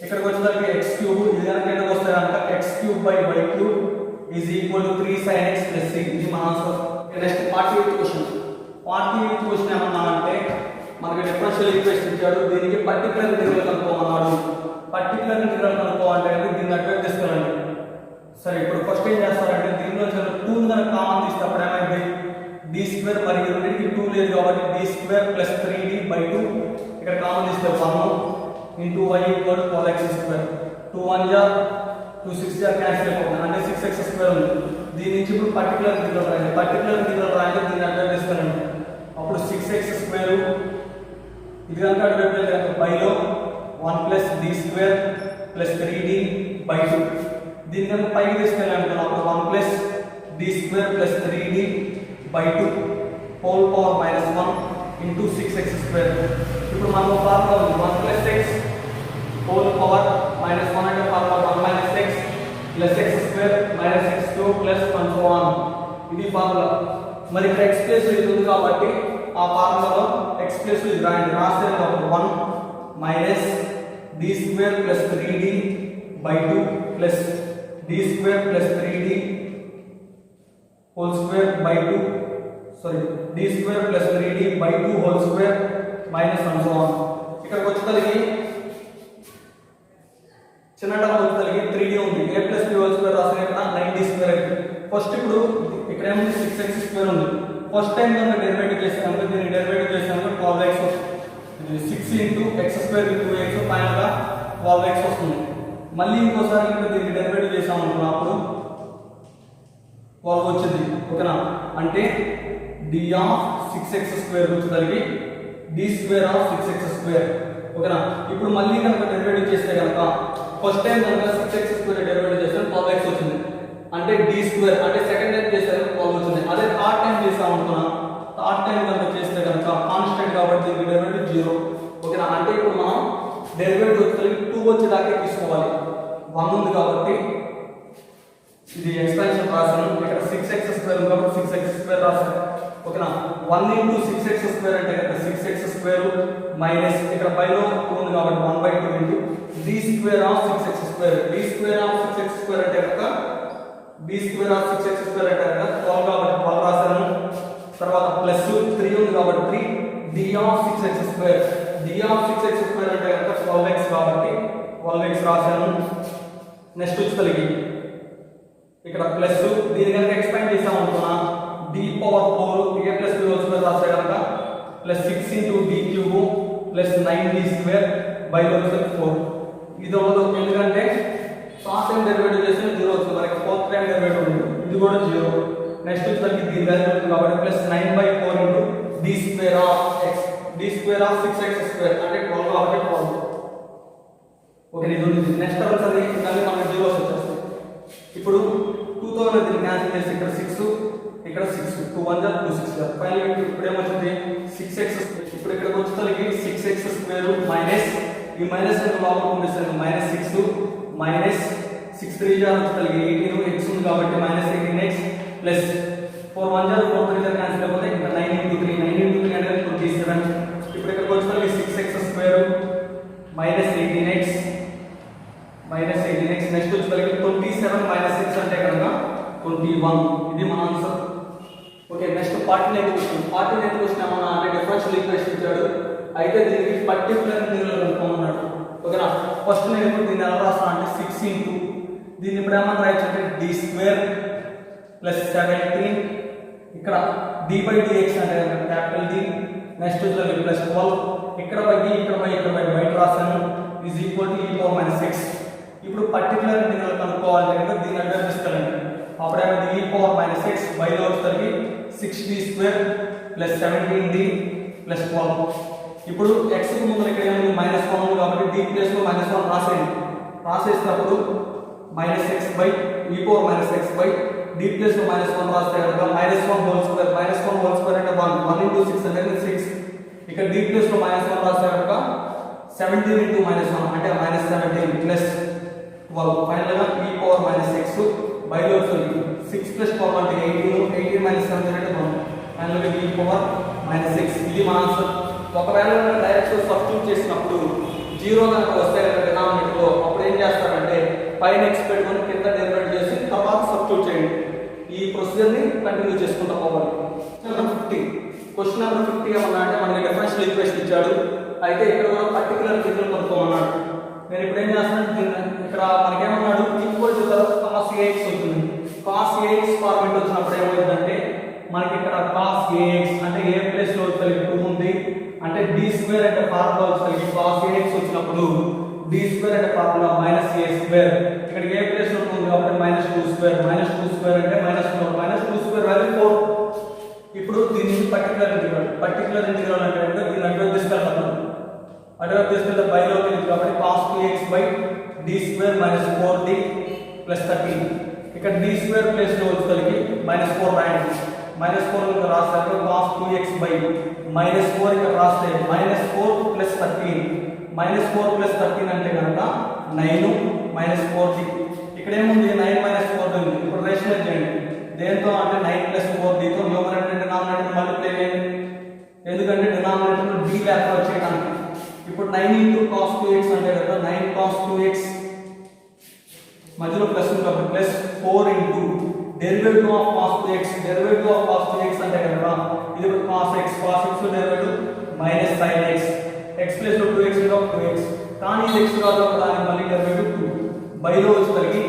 ఇక్కడికి వచ్చేసరికి x క్యూబ్ ఇది కనుక ఎంత వస్తుంది అంటే x cube by y cube is equal to 3 sin x plus c. ఇది మన ఆన్సర్. నెక్స్ట్ 48th క్వశ్చన్ ఏమన్నా అంటే మనకి డిఫరెన్షియల్ ఈక్వేషన్ ఇచ్చాడు, దీనికి పర్టికులర్ ఇంటిగ్రల్ కనుక్కోమన్నాడు. పర్టికులర్ ఇంటిగ్రల్ కనుక్కోవాలంటే దీన్ని అడ్వైజ్ తీసుకోవాలండి. సరే ఇప్పుడు ఫస్ట్ ఏం చేస్తారంటే దీనిలో 2 కనుక కామన్ తీస్తే అప్పుడు ఏమైంది, d² మరియు రెండింటికి 2 లేదు కాబట్టి d² + 3d/2 ఇక్కడ కామన్ తీస్తే 1 into y equal to 12x². 2 1 జా 2 6 జా క్యాన్సిల్ అయిపోతుంది అంటే 6x² ఉంది. దీని నుంచి ఇప్పుడు పర్టికులర్ ఇంటిగ్రల్ రాయండి దీన్ని అడ్వైజ్ తీసుకోవాలండి. అప్పుడు 6x² ఇది కనుక అడ్వైజ్ కనుక బైలో 1 + d² + 3d/2 దీన్ని కనుక పైకి తీసుకెళ్ళాలి అప్పుడు 1 + d² + 3d/2 whole power -1 into 6x². ఇప్పుడు మనకు ఫార్ములా ఉంది 1 + x హోల్ పవర్ -1 అంటే ఫార్ములా 1 - x + x² - x³ + 1 ఇది ఫార్ములా. మరి ఇక్కడ x ప్లేస్ ఇది ఉంది కాబట్టి ఆ ఫార్ములాలో x ప్లేస్ ఇది రాస్తే 1 - d² + 3d/2 + d² + 3d whole square by 2 d² + 3d/2 whole square - 1 so on. ఇక్కడికి వచ్చేసరికి చిన్న టర్మ్ వచ్చేసరికి 3d ఉంది, a + b whole square రాస్తే ఇక్కడ 9d² అవుతుంది. ఫస్ట్ ఇప్పుడు ఇక్కడ ఏముంది 6x² ఉంది. ఫస్ట్ టైం కనుక డెరివేటివ్ చేసాము దీన్ని డెరివేటివ్ చేసాము 12x వస్తుంది. 6 into x² into 2x final గా 12x వస్తుంది. మళ్ళీ ఇంకోసారి ఇంకా దీన్ని డెరివేటివ్ చేసాము అనుకున్నప్పుడు 12 వచ్చింది. ఓకేనా, అంటే d of 6x² వచ్చేసరికి d² of 6x². ఓకేనా, ఇప్పుడు మళ్ళీ కనుక డెరివేటివ్ చేస్తే కనుక ఫస్ట్ టైం కనుక 6x² డెరివేటివ్ చేస్తే 12x వచ్చింది అంటే d² అంటే సెకండ్ టైం చేస్తే 12 వచ్చింది. అదే థర్డ్ టైం చేసాం అనుకున్నా, థర్డ్ టైం కనుక చేస్తే కనుక కాన్స్టెంట్ కాబట్టి దీనికి డెరివేటివ్ 0. ఓకేనా, అంటే ఇప్పుడు మనం డెరివేటివ్ వచ్చేసరికి 2 వచ్చేదాకా తీసుకోవాలి. 1 ఉంది కాబట్టి ఇది ఎక్స్పాన్షన్ రాశాను. ఇక్కడ 6x² ఉంది కాబట్టి 6x² రాశాను. ఓకేనా, 1 into 6x² అంటే ఇక్కడ 6x² మైనస్ ఇక్కడ బైలో 2 ఉంది కాబట్టి 1/2 into d² of 6x². d² of 6x² అంటే కనుక d² of 6x² అంటే కనుక 12 కాబట్టి 12 రాశాను. తర్వాత ప్లస్ 3 ఉంది కాబట్టి 3 d of 6x². d of 6x² అంటే కనుక 12x కాబట్టి 12x రాశాను. నెక్స్ట్ వచ్చేసరికి ఇక్కడ ప్లస్ దీని కనుక ఎక్స్పాండ్ చేసాం అనుకున్నా d⁴ a + b వస్తుంది రాస్తే కనుక +6 into d³ + 9d² బై 4 ఇది ఉండదు. ఎందుకంటే ఫస్ట్ టైం డెరివేటివ్ చేస్తే 0 వస్తుంది, మనకి ఫోర్త్ టైం డెరివేటివ్ ఉంది ఇది కూడా 0. నెక్స్ట్ వచ్చేసరికి దీని వాల్యూ ఉంటుంది కాబట్టి +9/4 into d² of x d² of 6x² అంటే 12 కాబట్టి 12. ఓకే, ఇది ఉంది. నెక్స్ట్ వచ్చేది మళ్ళీ మనకి 0 వచ్చేస్తుంది. ఇప్పుడు 2తో దీన్ని క్యాన్సిల్ చేసి ఇక్కడ 6 ఇక్కడ 6 2 1 జా 2 6 జా ఫైనల్ ఇప్పుడు ఏమొచ్చింది 6x². ఇప్పుడు ఇక్కడికి వచ్చేసరికి 6x² మైనస్ ఈ మైనస్ లోపల పంపిస్తాను -6 మైనస్ 6 3 జా వచ్చేసరికి 18 x ఉంది కాబట్టి -18x ప్లస్ 4 1 జా 4 3 జా క్యాన్సిల్ అయిపోతే ఇంకా 9 into 3 అంటే 27. ఇప్పుడు ఇక్కడికి వచ్చేసరికి 6x² -18x నెక్స్ట్ వచ్చేసరికి 27 - 6 అంటే కనుక 21. ఇది మన answer. Okay, next 49th question ఏమన్నా అంటే డిఫరెన్షియల్ ఈక్వేషన్ ఇచ్చాడు, అయితే దీనికి పర్టికులర్ ఇంటిగ్రల్ కనుక్కోమన్నాడు. ఓకేనా, ఫస్ట్ నేను దీన్ని ఎలా రాస్తాను అంటే 6 into దీన్ని ఇప్పుడు ఏమన్నా రాయొచ్చు అంటే d² + 17 ఇక్కడ d/dx అంటే క్యాపిటల్ D. నెక్స్ట్ వచ్చేసరికి +12 ఇక్కడ బై d ఇక్కడ బై బయట రాశాను ఈజ్ ఈక్వల్ టు e⁻⁻6. ఇప్పుడు పర్టికులర్ ఇంటిగ్రల్ కనుక్కోవాలంటే కనుక దీన్ని అడ్వైజ్ తీసుకోవాలండి. అప్పుడు ఏమైంది e⁻⁻6 బైలో వచ్చేసరికి 6d² + 17d + 12. ఇప్పుడు x కు ముందు ఇక్కడ ఏముంది -1 ఉంది కాబట్టి d ప్లేస్ లో -1 రాసేయండి. రాసేసినప్పుడు minus x by e power minus x by d plus minus 1 రాస్తే కనుక మైనస్ 1 హోల్ స్క్వేర్ అంటే 1 ఇంటూ 6 అంటే 6. ఇక్కడ డి ప్లస్ మైనస్ 1 రాస్తే కనుక 17 ఇంటూ మైనస్ 1 అంటే మైనస్ 17 ప్లస్ 12. ఫైనల్ గా ఈ పవర్ మైనస్ ఎక్స్ బైలో వస్తుంది 6 ప్లస్ 12 అంటే 18 మైనస్ 17 అంటే 1. ఫైనల్ గా ఈ పవర్ మైనస్ ఎక్స్. ఇది మన ఆన్సర్. ఒకవేళ డైరెక్ట్ సబ్స్టిట్యూట్ చేసినప్పుడు 0 కనుక వస్తే డినామినేటర్ లో అప్పుడు ఏం చేస్తారంటే పైన ఎక్స్ పెట్టుకొని కింద డెరివేట్ చేసి తర్వాత సబ్స్టిట్యూట్ చేయండి. ఈ ప్రొసీజర్ ని కంటిన్యూ చేసుకుంటా పోవాలి. క్వశ్చన్ నెంబర్ 50 ఏమన్నా అంటే మనకి డిఫరెన్షియల్ ఈక్వేషన్ ఇచ్చాడు. అయితే ఇక్కడ కూడా పర్టికులర్ ఫిగర్ కనుక్కోమన్నాడు. నేను ఇప్పుడు ఏం చేస్తాను, ఇక్కడ మనకేమన్నాడు ఈక్వల్ టు తర్వాత cos ax అవుతుంది. cos ax ఫార్మేట్ వచ్చినప్పుడు ఏమవుతుందంటే మనకి ఇక్కడ cos ax అంటే a ప్లస్ లో కలిపి 2 ఉంది అంటే d స్క్వేర్ అంటే ఫార్ములా వచ్చి cos ax వచ్చినప్పుడు d స్క్వేర్ అంటే ఫార్ములా మైనస్ a స్క్వేర్. ఇక్కడ a ప్లస్ లో ఉంది కాబట్టి మైనస్ 2 స్క్వేర్ అంటే మైనస్ 4 మైనస్ 2 స్క్వేర్ వాల్యూ 4. ఇప్పుడు దీన్ని పర్టికులర్ ఇంటిగ్రల్ అంటే దీన్ని అటువైపు తీసుకెళ్తాను. అటువైపు తీసుకెళ్తే బైలో ఉంది కాబట్టి cos 2x by d square minus 4d plus 13. ఇక్కడ d స్క్వేర్ ప్లస్ లో కలిగి మైనస్ 4 రాయండి. మైనస్ 4 ఇక్కడ రాస్తే cos 2x బై మైనస్ 4 ఇక్కడ రాస్తే మైనస్ 4 ప్లస్ 13. మైనస్ 4 ప్లస్ 13 అంటే కనుక 9 మైనస్ 4d. ఇక్కడ ఏముంది 9 మైనస్ 4 ఉంది. ఇప్పుడు రేషనల్ చేయండి. దేంతో అంటే 9 ప్లస్ 4d తో న్యూమరేటర్ డినామినేటర్ మల్టిప్లై చేయండి. ఎందుకంటే డినామినేటర్ లో d లేక వచ్చేయడానికి. ఇప్పుడు 9 ఇంటూ cos 2x అంటే కదా 9 cos 2x మధ్యలో ప్లస్ ఉంది కాబట్టి plus 4 into derivative of cos 2x అంటే కదా ఇది cos x లో derivative minus sin x x plus 2x into 2x. కానీ ఇది x కాదు దానికి మళ్ళీ డెరివేటివ్ 2 బైలో వచ్చేసరికి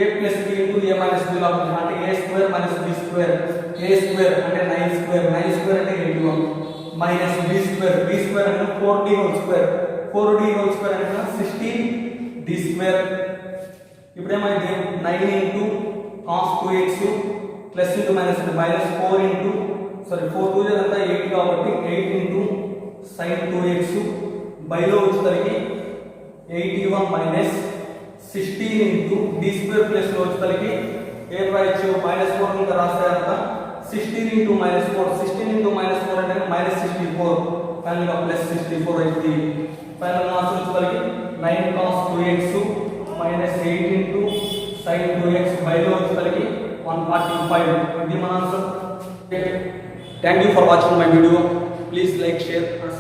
a plus b into a minus b లాగా అంటే a square minus b square. a square అంటే 9 స్క్వేర్ అంటే 81 మైనస్ b స్క్వేర్ అంటే 4d హోల్ స్క్వేర్ అంటే 16d స్క్వేర్. ఇప్పుడు ఏమైంది 9 into cos 2x plus into minus అంటే మైనస్ 4 ఇంటూ 4 2 అంతా 8 కాబట్టి 8 ఇంటూ sin 2x బైలో వచ్చేసరికి 81 minus 16 into d square plus లో వచ్చేసరికి ఏ రాయొచ్చు మైనస్ 4 ఇంకా రాస్తే కనుక 16 ఇంటూ మైనస్ 4 అంటే మైనస్ 64. ఫైనల్ గా ప్లస్ 64 అయితే ఫైనల్ ఆన్సర్ వచ్చేసరికి 9 cos 2x minus 8 into sin 2x బైలో వచ్చేసరికి 145. ఇది మన answer. Thank you for watching my video. Please like, share and